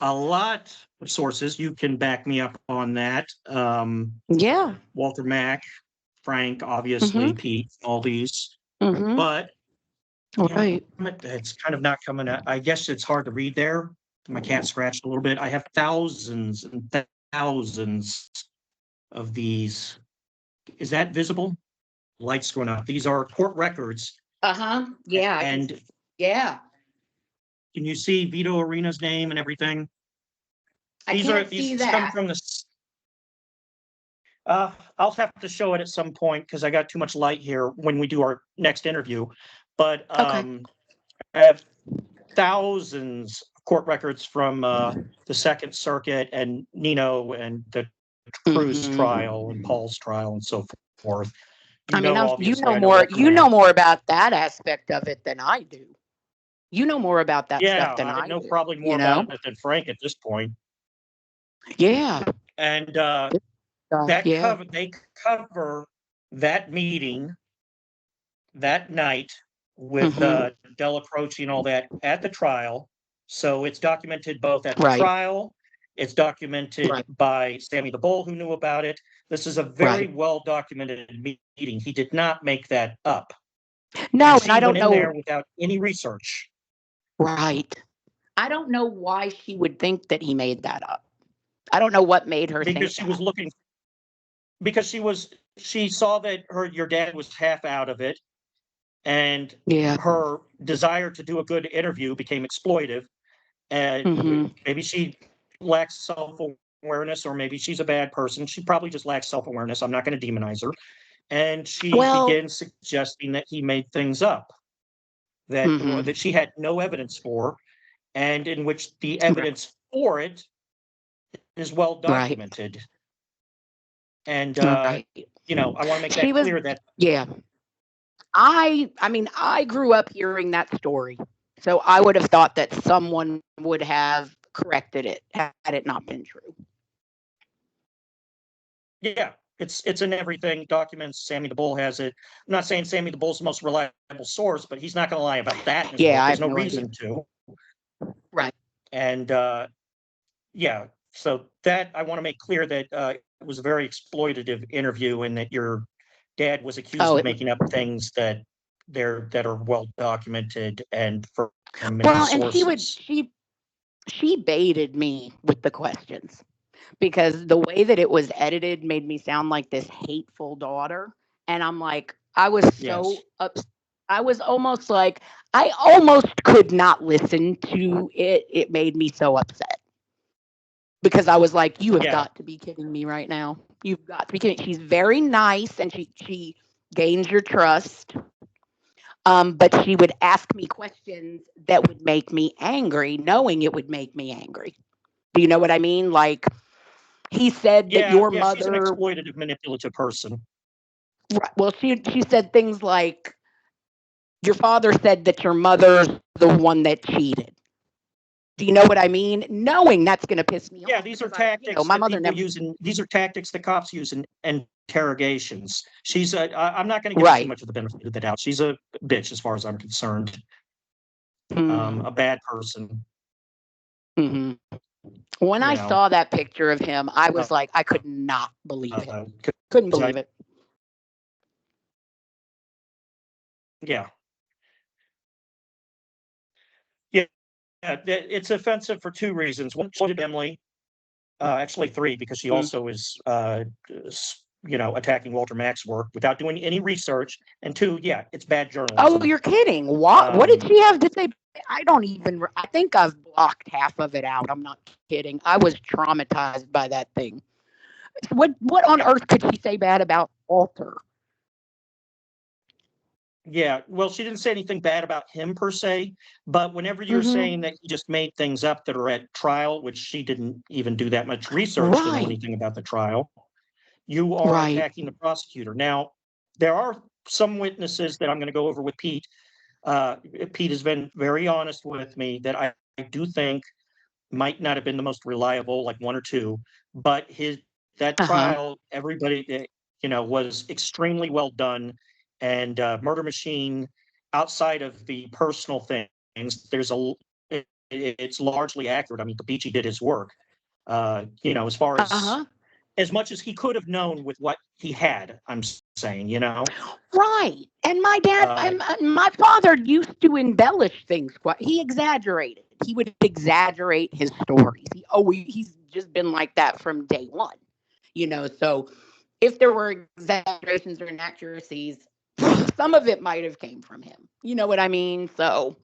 a lot of sources. You can back me up on that. Yeah. Walter Mack, Frank, obviously, Hmm. Pete, all these. Hmm. But damn Right. it, it's kind of not coming out. I guess it's hard to read there. My cat scratched a little bit. I have thousands and thousands of these. Is that visible? Lights going up. These are court records. Uh-huh. Yeah, I can. And Yeah. can you see Vito Arena's name and everything? I can't see These come that. from the. I'll have to show it at some point because I got too much light here when we do our next interview. But Okay. I have thousands of court records from the Second Circuit and Nino and the Cruz trial and Hmm. Paul's trial and so forth. I mean, Obviously, I know Walter you Mack. know more about that aspect of it than I do. You know more about that stuff Yeah, than I I know do, probably more you about know? it than Frank at this point. Yeah. And Good stuff. Yeah. they cover that meeting that night with Mhm. Della Croce and all that at the trial. So it's documented both at the Right. trial, it's documented Right. by Sammy the Bull, who knew about it. This is a very Right. well documented meeting. He did not make that up. And No, and I she went don't in there know. without any research Right. I don't know why she would think that he made that up. I don't know what made her because think she was that. looking, because she saw that your dad was half out of it, and Yeah. her desire to do a good interview became exploitive. And Mhm. maybe she lacks self awareness, or maybe she's a bad person. She probably just lacks self awareness. I'm not going to demonize her. And she Well, begins suggesting that he made things up that mhm. she had no evidence for, and in which the Right. evidence for it is well Right. documented. And Right. I want to make She that was clear that yeah. I mean, I grew up hearing that story. So I would have thought that someone would have corrected it had it not been true. yeah, it's in everything. Documents. Sammy the Bull has it. I'm not saying Sammy the Bull's the most reliable source, but he's not going to lie about that in his Yeah, book. I There's have no no idea. reason to. Right. And yeah, so that I want to make clear that it was a very exploitative interview, and that your dad was accused Oh, of making up things that that are well documented and from many Well, and sources. she baited me with the questions because the way that it was edited made me sound like this hateful daughter. And I'm like, I was Yes. so upset. I was almost like, I almost could not listen to it. It made me so upset because I was like, you have Yeah. got to be kidding me right now. You've got to be kidding. She's very nice and she gains your trust. But she would ask me questions that would make me angry, knowing it would make me angry. Do you know what I mean? Like, he said that Yeah. your Yeah. She's an mother, exploitative, manipulative person. well, she said things like, your father said that your mother's the one that cheated. Do you know what I mean? Knowing that's going to piss me Yeah, off these are because tactics my that mother people never. use in these are tactics that cops use in interrogations. I'm not going to give her too Right. much of the benefit of the doubt. She's a bitch as far as I'm concerned. Mm-hmm. A bad person, Mm-hmm. When you I know. saw that picture of him, I Uh, was like, I could not believe it. uh, Couldn't 'Cause believe it. yeah, yeah, it's offensive for two reasons. One, she did Emily, actually three, because she Mm. also is, attacking Walter Mack's work without doing any research. And two, yeah, it's bad Oh, journalism. you're kidding. What did Um, she have to say? I don't even, I think I've blocked half of it out. I'm not kidding. I was traumatized by that thing. What on earth could she say bad about Walter? Yeah, well, she didn't say anything bad about him per se, but whenever you're saying Mm-hmm. that he just made things up that are at trial, which she didn't even do that much research to know Right. anything about the trial, you are Right. attacking the prosecutor. Now, there are some witnesses that I'm going to go over with Pete. Uh, Pete has been very honest with me that I do think might not have been the most reliable, like one or two, but his that Uh-huh. trial, everybody, was extremely well done, and Murder Machine, outside of the personal things, it's largely accurate. I mean, Capici did his work. As far Uh-huh. as much as he could have known with what he had, I'm saying, Right. And uh, my father used to embellish things. He exaggerated. He would exaggerate his stories. He's just been like that from day one. So if there were exaggerations or inaccuracies, some of it might have came from him. You know what I mean? So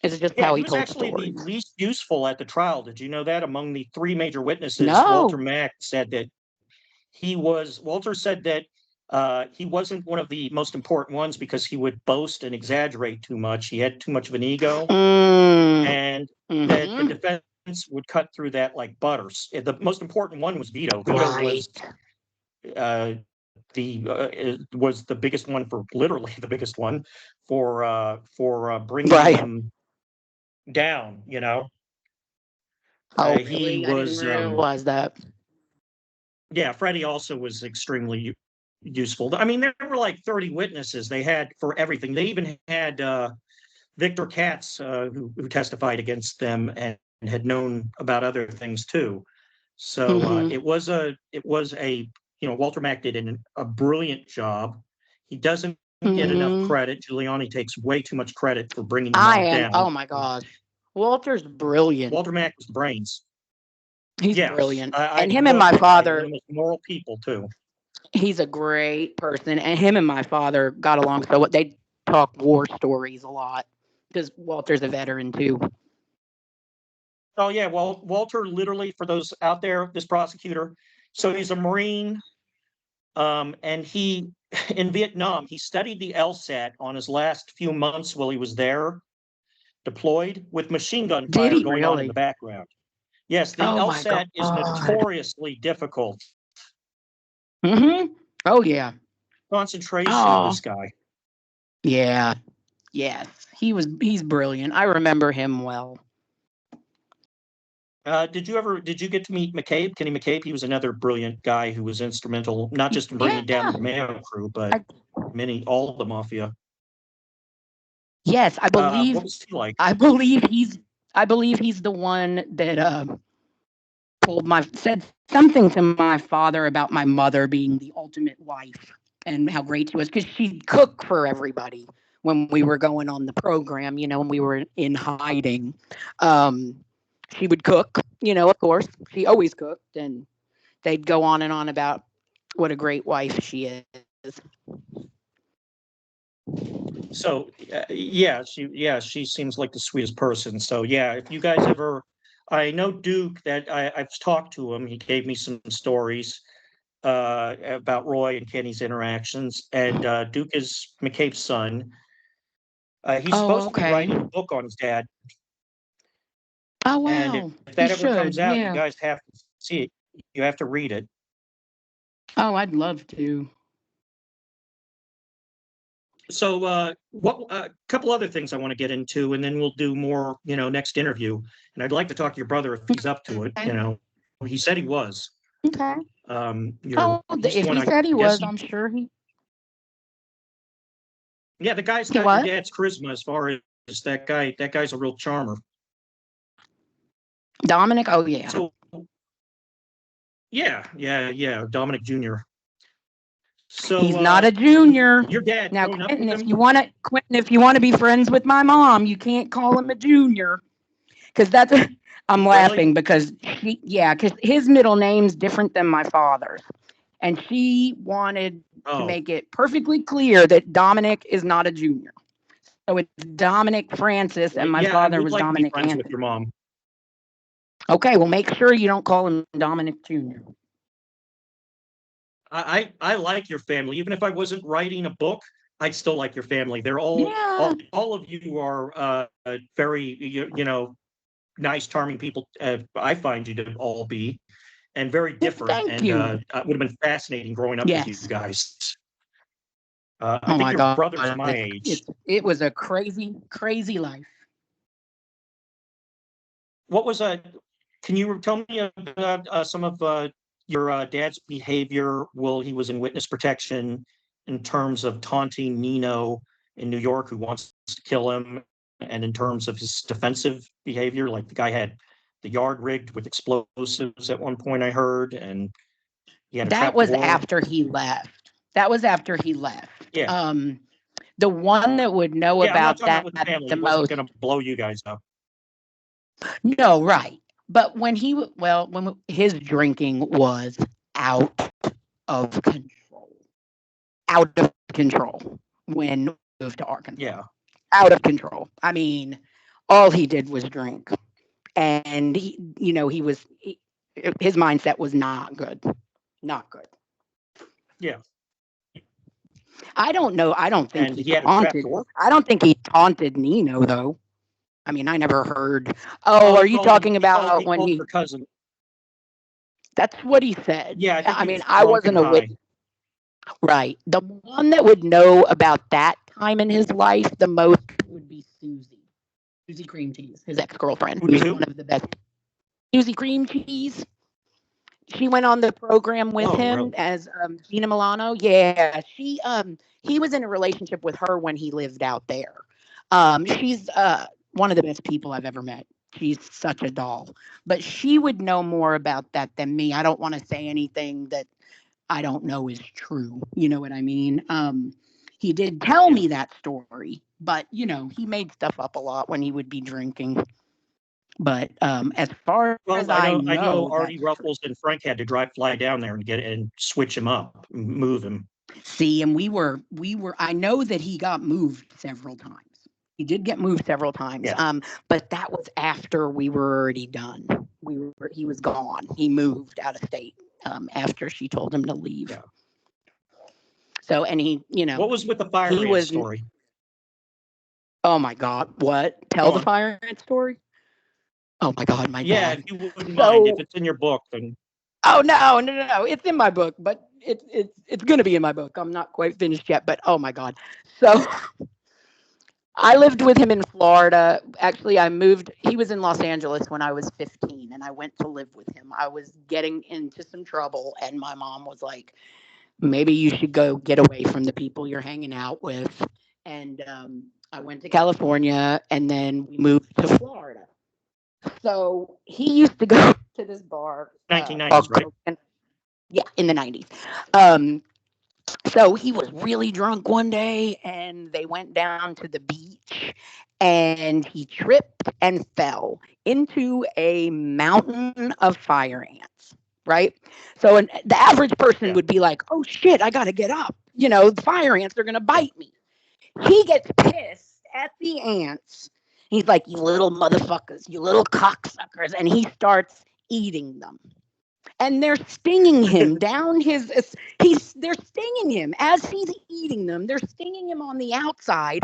it's just yeah, how he he was told actually the stories. least useful at the trial. Did you know that? Among the three major witnesses, Walter No. Mack said that Walter said that he wasn't one of the most important ones because he would boast and exaggerate too much. He had too much of an ego, Mm. and that the Mm-hmm. defense would cut through that like butter. The most important one was Vito. Vito Right. uh, was the biggest one, for literally the biggest one for bringing Right. him down. Oh, He really? I didn't was realize that. Yeah, Freddie also was extremely useful. I mean, there were like 30 witnesses they had for everything. They even had Victor Katz, who testified against them and had known about other things too. So Mm-hmm. it was a Walter Mack did a brilliant job. He doesn't get enough Mm-hmm. credit. Giuliani takes way too much credit for bringing the I mob am. down. Oh my gosh. Walter's brilliant. Walter Mack was the brains. He's Yes, brilliant. I And him and love my him. One of father, the most moral people too. he's a great person. And him and my father got along so what they talk war stories a lot because Walter's a veteran too. Oh yeah, well, Walter literally, for those out there, this prosecutor, so he's a Marine, and he in Vietnam he studied the LSAT on his last few months while he was there deployed with machine gun Did fire he going on in the really? background. Yes, the Oh my LSAT is God. notoriously difficult. Mm-hmm. Oh yeah. Concentration of Oh this guy. yeah. Yes. He's brilliant. I remember him well. Did you get to meet McCabe, Kenny McCabe? He was another brilliant guy who was instrumental, not just in Yeah. bringing down the Mayo crew, but I, all of the mafia. yes, What was he like? I believe he's I believe he's the one that said something to my father about my mother being the ultimate wife. and how great she was because she'd cook for everybody when we were going on the program, when we were in hiding. Um, she would cook, of course. She always cooked, and they'd go on and on about what a great wife she is. So she seems like the sweetest person. So yeah, if you guys ever, I know Duke that I've talked to him. He gave me some stories about Roy and Kenny's interactions, and Duke is McCabe's son. He's Oh, supposed to be okay. writing a book on his dad, Oh, and if wow. that He ever comes should, out, you yeah. guys have to see it. You have to read it. Oh, I'd love to. So, what a couple other things I want to get into, and then we'll do more, next interview. And I'd like to talk to your brother if he's up to it. Okay. He said he was. Okay. He's the If one he I said he guess was, I'm sure he. yeah, the guy's He got your what? dad's charisma as far as that guy. That guy's a real charmer. Dominic? Oh, yeah. So, yeah, Dominic Jr. So, He's not a junior. your dad Now, growing up Quentin, with if him? you want to be friends with my mom, you can't call him a junior because I'm laughing because because his middle name's different than my father's, and she wanted to Oh, make it perfectly clear that Dominic is not a junior. So it's Dominic Francis, and my yeah, I father would was like to be Dominic friends with Anthony. your mom. Okay, well, make sure you don't call him Dominic Jr. I like your family. Even if I wasn't writing a book, I'd still like your family. They're Yeah. all of you are very nice, charming people. I find you to all be, and very different. Thank And you. it would have been fascinating growing up with you Yes. guys. I Oh think my your God. brother's my age. It was a crazy, crazy life. What was Can you tell me about some of your dad's behavior while he was in witness protection in terms of taunting Nino in New York, who wants to kill him, and in terms of his defensive behavior? Like the guy had the yard rigged with explosives at one point, I heard, and he had a That trap was door. after he left. That was after he left. Yeah. The one that would know Yeah, I'm not about talking that about with family. the He wasn't most. going to blow you guys up. No, right. But when his drinking was out of control, out of control when we moved to Arkansas, Yeah. out of control. I mean, all he did was drink, and his mindset was not good, not good. Yeah. I don't know. I don't think And he he had a trap taunted. door. I don't think he taunted Nino though. I mean, I never heard. Oh, Oh, are you talking about he when called he? your cousin. That's what he said. Yeah, I think I he mean, was I drunk and wasn't a high. witness. Right. The one that would know about that time in his life the most would be Susie. Susie Cream Cheese, his ex-girlfriend, Would be who's who? one of the best. Susie Cream Cheese. She went on the program with Oh, him really? as Gina Milano. Yeah, he was in a relationship with her when he lived out there. She's one of the best people I've ever met. She's such a doll. But she would know more about that than me. I don't want to say anything that I don't know is true. You know what I mean? He did tell Yeah. me that story, but he made stuff up a lot when he would be drinking. But as far as Well, I I know know, Artie that's true. Ruffles and Frank had to fly down there and get and switch him up, move him. See, and we were. I know that he got moved several times. He did get moved several times. Yeah. But that was after we were already done. He was gone. He moved out of state after she told him to leave. Yeah. So, and What was with the fire he ant was. story? Oh my God! What? Go Tell the on. fire ant story. Oh my God, my Yeah, dad. if you wouldn't mind, if So, it's in your book, then oh no! It's in my book, but it's gonna be in my book. I'm not quite finished yet, but oh my God. So I lived with him in Florida. Actually, I moved. He was in Los Angeles when I was 15, and I went to live with him. I was getting into some trouble, and my mom was like, maybe you should go get away from the people you're hanging out with. And I went to California, and then we moved to Florida. So he used to go to this bar 1990s, called right? Yeah, in the 90s. Um, So he was really drunk one day and they went down to the beach and he tripped and fell into a mountain of fire ants, right? So the average person Yeah. would be like, oh shit, I got to get up. You know, the fire ants are going to Yeah. bite me. He gets pissed at the ants. He's like, you little motherfuckers, you little cocksuckers. And he starts eating them. And they're stinging him down his they're stinging him as he's eating them. They're stinging him on the outside.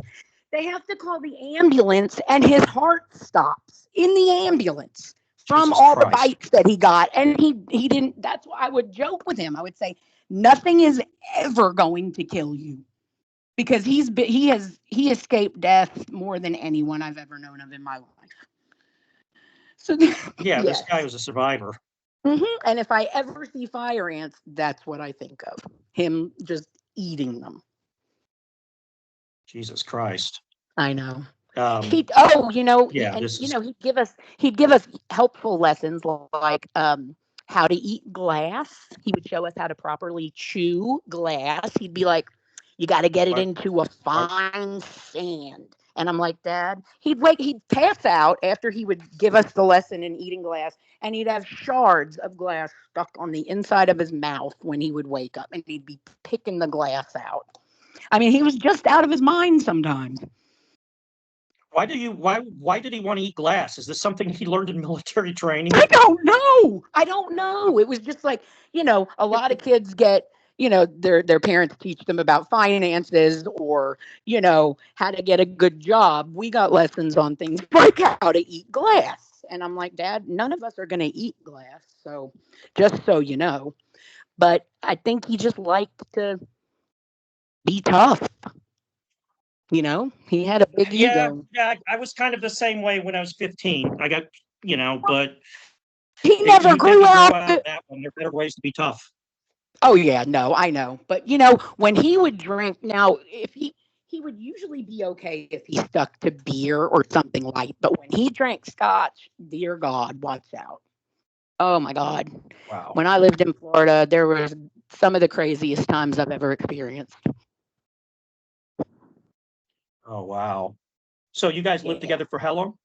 They have to call the ambulance and his heart stops in the ambulance from Jesus all the Christ. bites that he got. And he didn't that's why I would joke with him. I would say nothing is ever going to kill you because he escaped death more than anyone I've ever known of in my life. So Yeah, this yes. guy was a survivor. And if I ever see fire ants, that's what I think of. Him just eating them. Jesus Christ. I know. Um, yeah, this is He'd give us helpful lessons like how to eat glass. He would show us how to properly chew glass. He'd be like, you got to get it what, into a what, fine sand. And I'm like, Dad, he'd pass out after he would give us the lesson in eating glass, and he'd have shards of glass stuck on the inside of his mouth when he would wake up, and he'd be picking the glass out. I mean, he was just out of his mind sometimes. why did he want to eat glass? Is this something he learned in military training? I don't know. I don't know. It was just like, a lot of kids get, their parents teach them about finances or, how to get a good job. We got lessons on things like how to eat glass. And I'm like, Dad, none of us are going to eat glass. So just so you know. But I think he just liked to be tough. He had a big Yeah, ego. yeah, I was kind of the same way when I was 15. I got, but He you never didn't grew grow out. out of that one. There are better ways to be tough. Oh yeah, no, I know. But when he would drink, now if he would usually be okay if he stuck to beer or something light, but when he drank scotch, dear God, watch out. Oh my God. Wow. When I lived in Florida, there was some of the craziest times I've ever experienced. Oh, wow. So you guys lived Yeah. together for how long?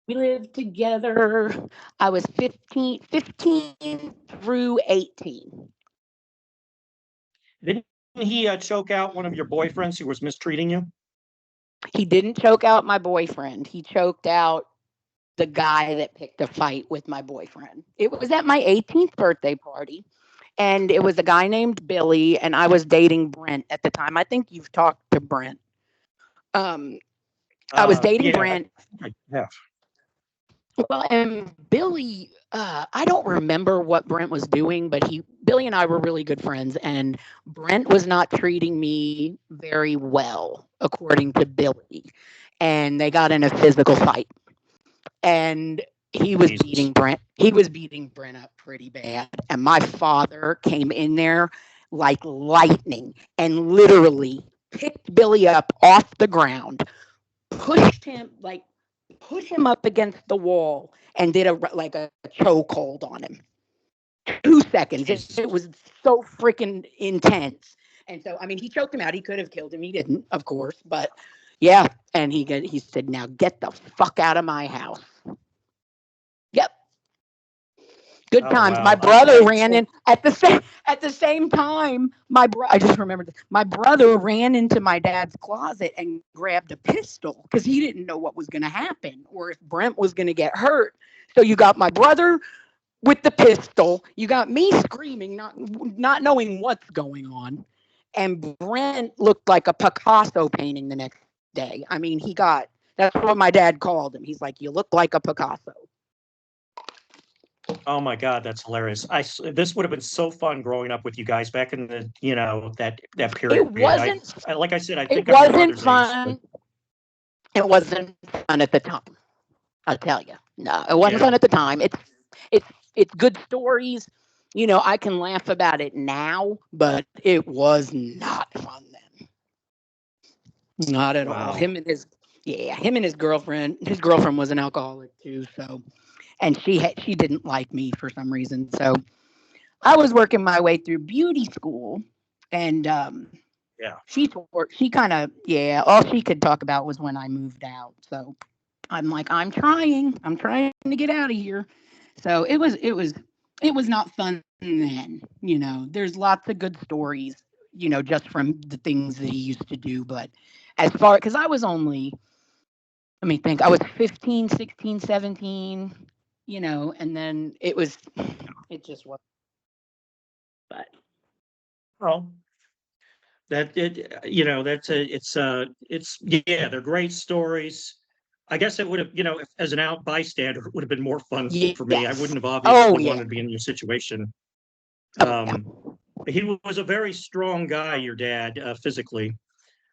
We lived together. I was 15 through 18. Didn't he choke out one of your boyfriends who was mistreating you? He didn't choke out my boyfriend. He choked out the guy that picked a fight with my boyfriend. It was at my 18th birthday party, and it was a guy named Billy, and I was dating Brent at the time. I think you've talked to Brent. I was dating Yeah, Brent. I have. Well, and Billy, I don't remember what Brent was doing, but Billy and I were really good friends, and Brent was not treating me very well, according to Billy, and they got in a physical fight. And he was Jesus. beating Brent up pretty bad. And my father came in there like lightning and literally picked Billy up off the ground, pushed him put him up against the wall and did a chokehold on him. 2 seconds. Jesus. It was so freaking intense. And so, I mean, he choked him out. He could have killed him. He didn't, of course, but yeah. And he said, "Now get the fuck out of my house." Yep. Good Oh, times. My wow. brother ran in at the same time. I just remembered this. My brother ran into my dad's closet and grabbed a pistol because he didn't know what was going to happen or if Brent was going to get hurt. So you got my brother with the pistol. You got me screaming, not knowing what's going on, and Brent looked like a Picasso painting the next day. I mean, that's what my dad called him. He's like, "You look like a Picasso." Oh my God, that's hilarious. This would have been so fun growing up with you guys back in the, that period. It wasn't. Like I said, I It think I'm your wasn't brother's age. But fun. It wasn't fun at the time. I'll tell you. No, it wasn't yeah. fun at the time. It's good stories. I can laugh about it now, but it was not fun then. Not at all. Wow. Him and his girlfriend. His girlfriend was an alcoholic too. So, and she didn't like me for some reason. So I was working my way through beauty school, And Yeah. she kind of, yeah, all she could talk about was when I moved out. So I'm like, I'm trying to get out of here. So it was not fun then. You know, there's lots of good stories, you know, just from the things that he used to do. But as far, because I was only, let me think, I was 15, 16, 17, you know, and then it just was, but Well, that it, it's yeah, they're great stories. I guess it would have, if as an out bystander, it would have been more fun for me. I yes. wouldn't have Oh, obviously yeah. wanted to be in your situation. Oh, yeah. Um, he was a very strong guy, your dad, physically.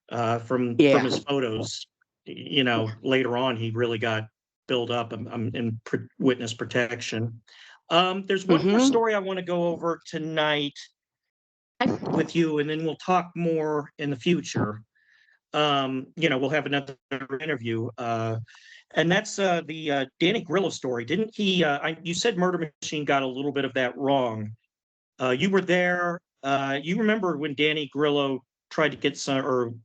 From Yeah. his photos, later on he really got built up in witness protection. There's one more Mm-hmm. story I want to go over tonight with you, and then we'll talk more in the future. We'll have another interview. And that's the Danny Grillo story. Didn't he? You said Murder Machine got a little bit of that wrong. You were there. You remember when Danny Grillo tried to get some,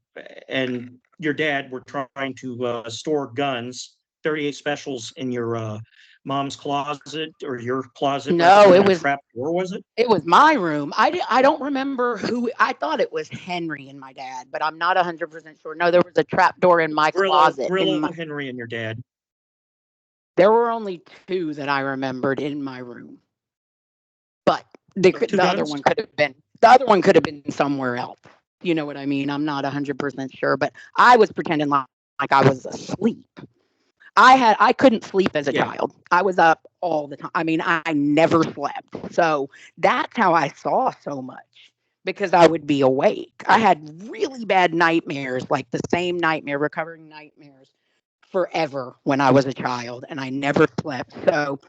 and your dad were trying to store guns, 38 specials in your mom's closet or your closet right No, behind a trap door, was it? it was my room. I don't remember who. I thought it was Henry and my dad, but I'm not 100% sure. No, there was a trap door in my closet. Grillo, Henry, and your dad. There were only two that I remembered in my room, but Two guns? the other one could have been somewhere else. You know what I mean? I'm not 100% sure, but I was pretending like I was asleep. I couldn't sleep as a Yeah. child. I was up all the time. I mean, I never slept. So that's how I saw so much, because I would be awake. I had really bad nightmares, like the same nightmare, recurring nightmares forever when I was a child, and I never slept. So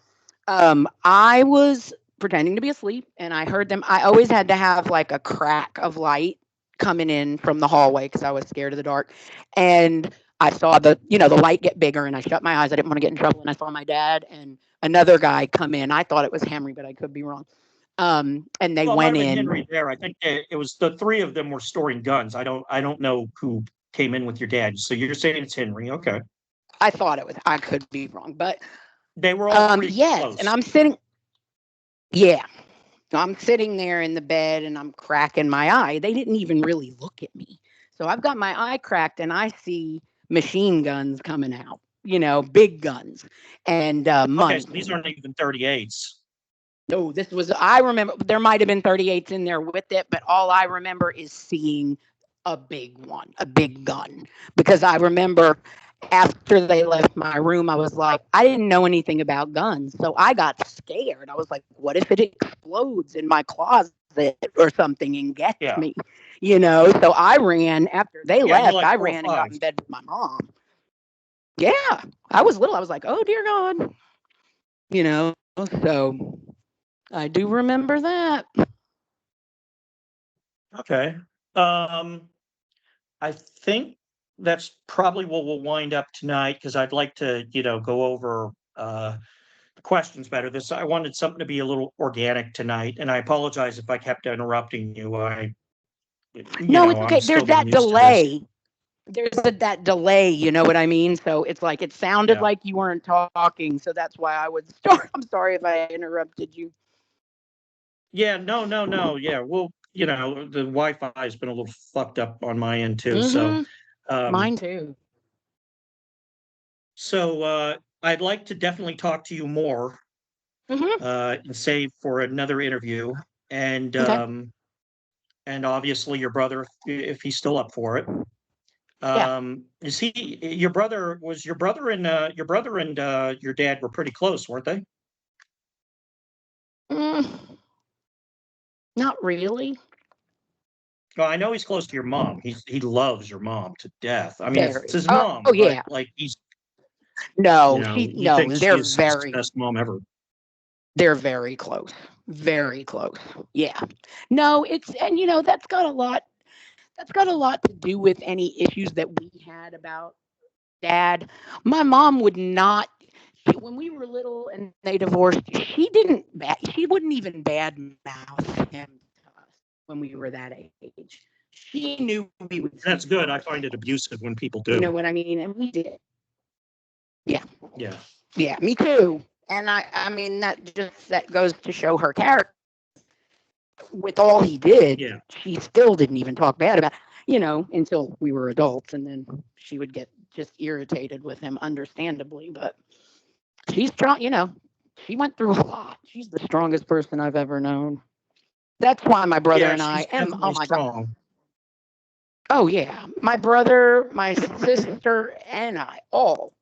I was pretending to be asleep, and I heard them. I always had to have like a crack of light coming in from the hallway because I was scared of the dark. And I saw the light get bigger, and I shut my eyes. I didn't want to get in trouble. And I saw my dad and another guy come in. I thought it was Henry, but I could be wrong. And they Well, it might went have been in. Henry there. I think it was the three of them were storing guns. I don't know who came in with your dad. So you're saying it's Henry. Okay. I thought it was. I could be wrong, but They were all pretty yes. And close. I'm sitting. Yeah, I'm sitting there in the bed and I'm cracking my eye. They didn't even really look at me. So I've got my eye cracked and I see machine guns coming out, big guns and Okay, so money. these aren't even 38s. No, I remember there might have been 38s in there with it, but all I remember is seeing a big one, a big gun. Because I remember after they left my room, I was like, I didn't know anything about guns. So I got scared. I was like, what if it explodes in my closet or something and gets Yeah. me? So I ran after they Yeah, you're left. like I 4 or ran and got 5. in bed with my mom. Yeah, I was little. I was like, oh, dear God. You know, so I do remember that. Okay. Um, I think that's probably what we'll wind up tonight because I'd like to, go over questions better. I wanted something to be a little organic tonight, and I apologize if I kept interrupting you. No, it's I'm okay. still There's getting that used to this. delay. That delay, you know what I mean? So it's like it sounded Yeah. like you weren't talking, so that's why I would start. I'm sorry if I interrupted you. Yeah, no, no, no. Yeah, well, the Wi-Fi has been a little fucked up on my end too. So, Mm-hmm. um, Mine too. I'd like to definitely talk to you more, Mm-hmm. and save for another interview, and Okay. um, and obviously your brother, if he's still up for it. Yeah. Is he your brother? Was your brother and your dad were pretty close, weren't they? Mm, not really. Well, I know he's close to your mom. He loves your mom to death. I mean, it's Very. his Oh mom, but yeah. like No, he thinks they're she's the very best mom ever. they're very close. Very close. Yeah. No, and that's got a lot to do with any issues that we had about dad. My mom would not. When we were little and they divorced, she wouldn't even bad mouth him to us. when we were that age. She knew we would. That's good. I find it abusive when people do. You know what I mean? And we did. Yeah. Yeah. Yeah, me too. And I mean, that goes to show her character. With all he did, Yeah. she still didn't even talk bad about, until we were adults, and then she would get just irritated with him, understandably. But she's strong, she went through a lot. She's the strongest person I've ever known. That's why my brother and I she's am. Oh definitely my strong. God. Oh yeah, my brother, my sister, and I all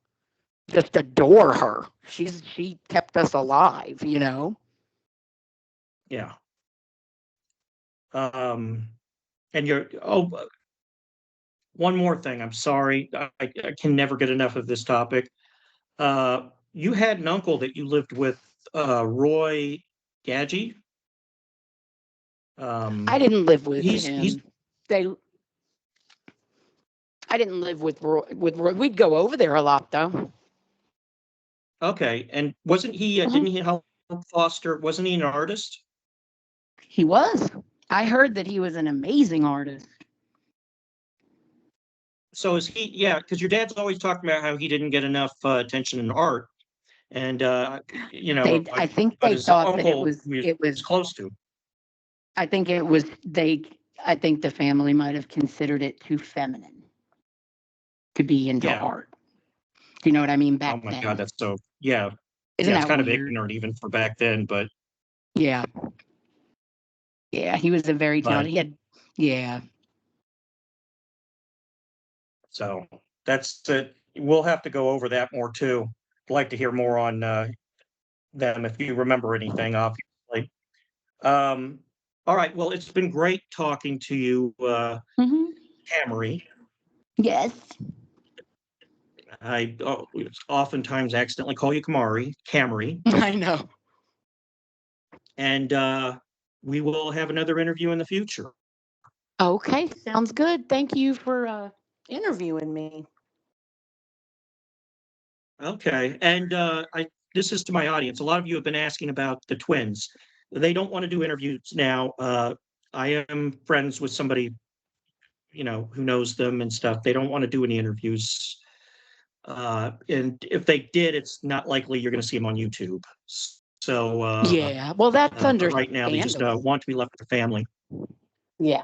just adore her. She kept us alive. Yeah. And one more thing. I'm sorry. I can never get enough of this topic. You had an uncle that you lived with, Roy Gadgie. I didn't live with He's him. I didn't live with Roy. We'd go over there a lot, though. okay. And wasn't he? Didn't he help foster? Wasn't he an artist? He was. I heard that he was an amazing artist. So is he? Yeah, because your dad's always talking about how he didn't get enough attention in art, and I think but they his thought that uncle it was close to. I think it was they. I think the family might have considered it too feminine to be into Yeah. art. Do you know what I mean? Oh Back my then, God, that's so. Yeah. isn't Yeah, it's that kind of weird? ignorant even for back then, but Yeah, yeah. He was a very talented. He had, yeah. so that's it. We'll have to go over that more too. I'd like to hear more on them if you remember anything, obviously. Um, all right. Well, it's been great talking to you, Mm-hmm. Camarie. Yes. I oftentimes accidentally call you Camarie, I know. and we will have another interview in the future. Okay, sounds good. Thank you for interviewing me. Okay, and this is to my audience. A lot of you have been asking about the twins. They don't want to do interviews now. I am friends with somebody, who knows them and stuff. They don't want to do any interviews. And if they did, it's not likely you're going to see them on YouTube. So, Yeah, well, that's but right now they just understandable. want to be left with the family. Yeah.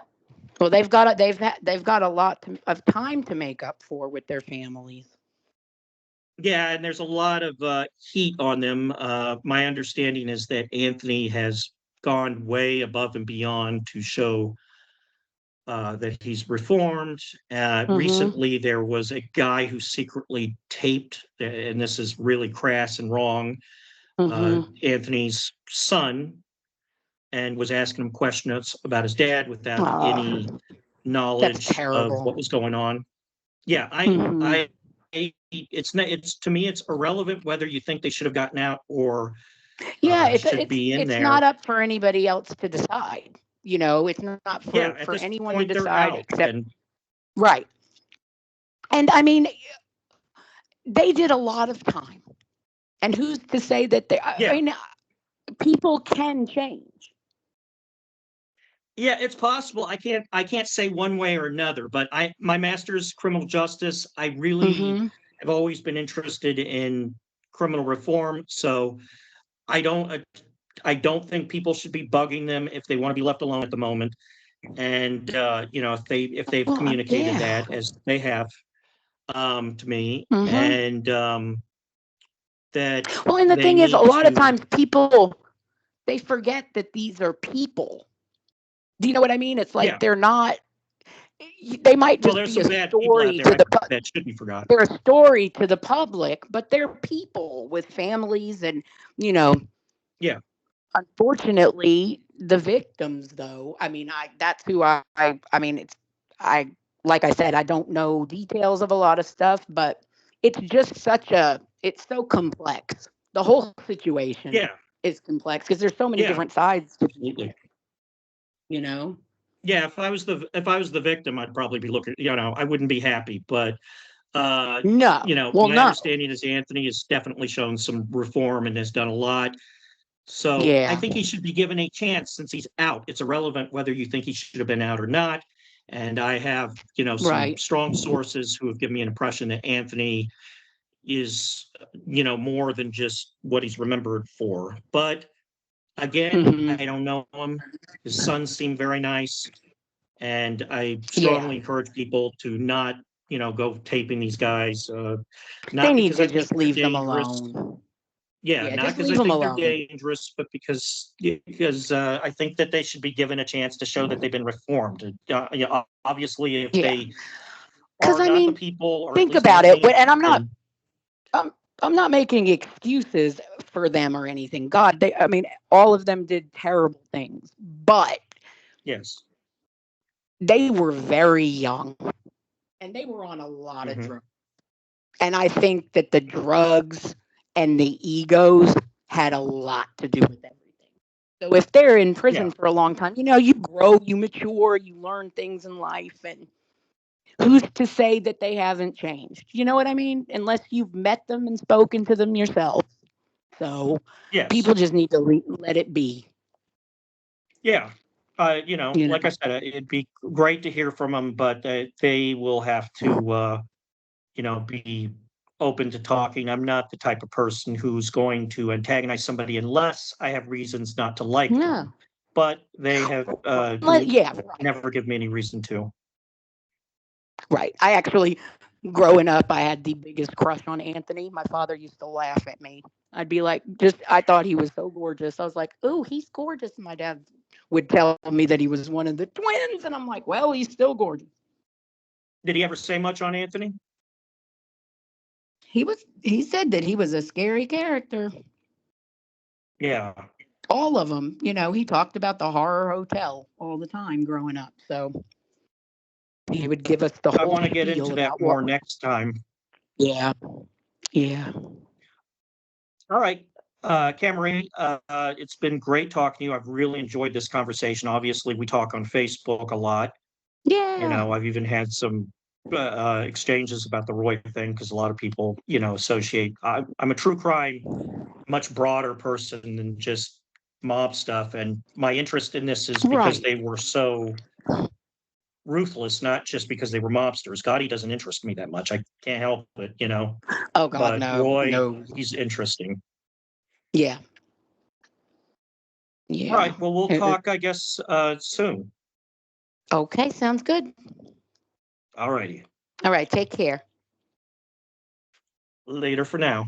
Well, they've got a lot of time to make up for with their families. Yeah, and there's a lot of heat on them. My understanding is that Anthony has gone way above and beyond to show that he's reformed. Mm-hmm. Recently, there was a guy who secretly taped, and this is really crass and wrong, Mm-hmm. Anthony's son, and was asking him questions about his dad without any Oh, that's knowledge of what terrible. was going on. Yeah, Mm-hmm. it's to me, it's irrelevant whether you think they should have gotten out or Yeah, should be in it's there. not up for anybody else to decide. It's not Yeah, for at for this anyone to point, they're decide out. except And right. And I mean, they did a lot of time. And who's to say that I yeah, mean, people can change. yeah, it's possible. I can't say one way or another, but my master's criminal justice, I really Mm-hmm. have always been interested in criminal reform. So I don't uh, I don't think people should be bugging them if they want to be left alone at the moment. And if they've Well, communicated yeah. that as they have to me, Mm-hmm. and that Well, and the they thing is, a need lot of to. times people they forget that these are people. Do you know what I mean? It's Yeah, like they're not. They might well, just there's be some a bad people out story there to that should be forgotten. they're a story to the public, but they're people with families, and you know, Yeah, unfortunately, the victims. Though, I mean, that's who I mean, I like I said, I don't know details of a lot of stuff, but it's just it's so complex. The whole situation yeah, is complex because there's so many yeah, different sides to absolutely. it, you know? Yeah, if I was the victim, I'd probably be looking. I wouldn't be happy. But No. Well, my no. understanding is Anthony has definitely shown some reform and has done a lot. So I Yeah. think he should be given a chance since he's out. It's irrelevant whether you think he should have been out or not. And I have, some Right. strong sources who have given me an impression that Anthony is, more than just what he's remembered for. But again, Hmm. I don't know him. His sons seem very nice. And I Yeah. strongly encourage people to not, go taping these guys. They Not need because to I think just they're leave them dangerous. alone. Yeah, Yeah, not just because I leave them think they're alone. dangerous, but because I think that they should be given a chance to show that they've been reformed. Obviously, if Yeah. they Because are I not the mean, people, or at think least about aren't it, being and then I'm I'm not making excuses for them or anything. God, I mean, all of them did terrible things, but yes. they were very young and they were on a lot of Hmm. drugs. And I think that the drugs and the egos had a lot to do with everything. So if they're in Yeah. prison for a long time, you grow, you mature, you learn things in life, and who's to say that they haven't changed? You know what I mean? Unless you've met them and spoken to them yourself. So Yes. people just need to let it be. Yeah. You Like I know? said, it'd be great to hear from them, but they will have to, be open to talking. I'm not the type of person who's going to antagonize somebody unless I have reasons not to like Yeah. them. But they have Yeah. Right. never given me any reason to. Right. I actually, growing up, I had the biggest crush on Anthony. My father used to laugh at me. I'd be like, I thought he was so gorgeous. I was like, "Ooh, he's gorgeous." My dad would tell me that he was one of the twins, and I'm like, "Well, he's still gorgeous." Did he ever say much on Anthony? He said that he was a scary character. Yeah. All of them. He talked about the horror hotel all the time growing up. So he would give us the I whole want to get spiel into that about what. more next time. Yeah. Yeah. All right. Camarie, it's been great talking to you. I've really enjoyed this conversation. Obviously, we talk on Facebook a lot. Yeah. I've even had some exchanges about the Roy thing because a lot of people, associate. I'm a true crime, much broader person than just mob stuff. And my interest in this is because Right. they were so ruthless, not just because they were mobsters. Gotti doesn't interest me that much. I can't help it. Oh God, But no, Roy, no. he's interesting. Yeah. All Yeah. right. Well, we'll talk, I guess, soon. Okay, sounds good. All righty. All right, take care. Later for now.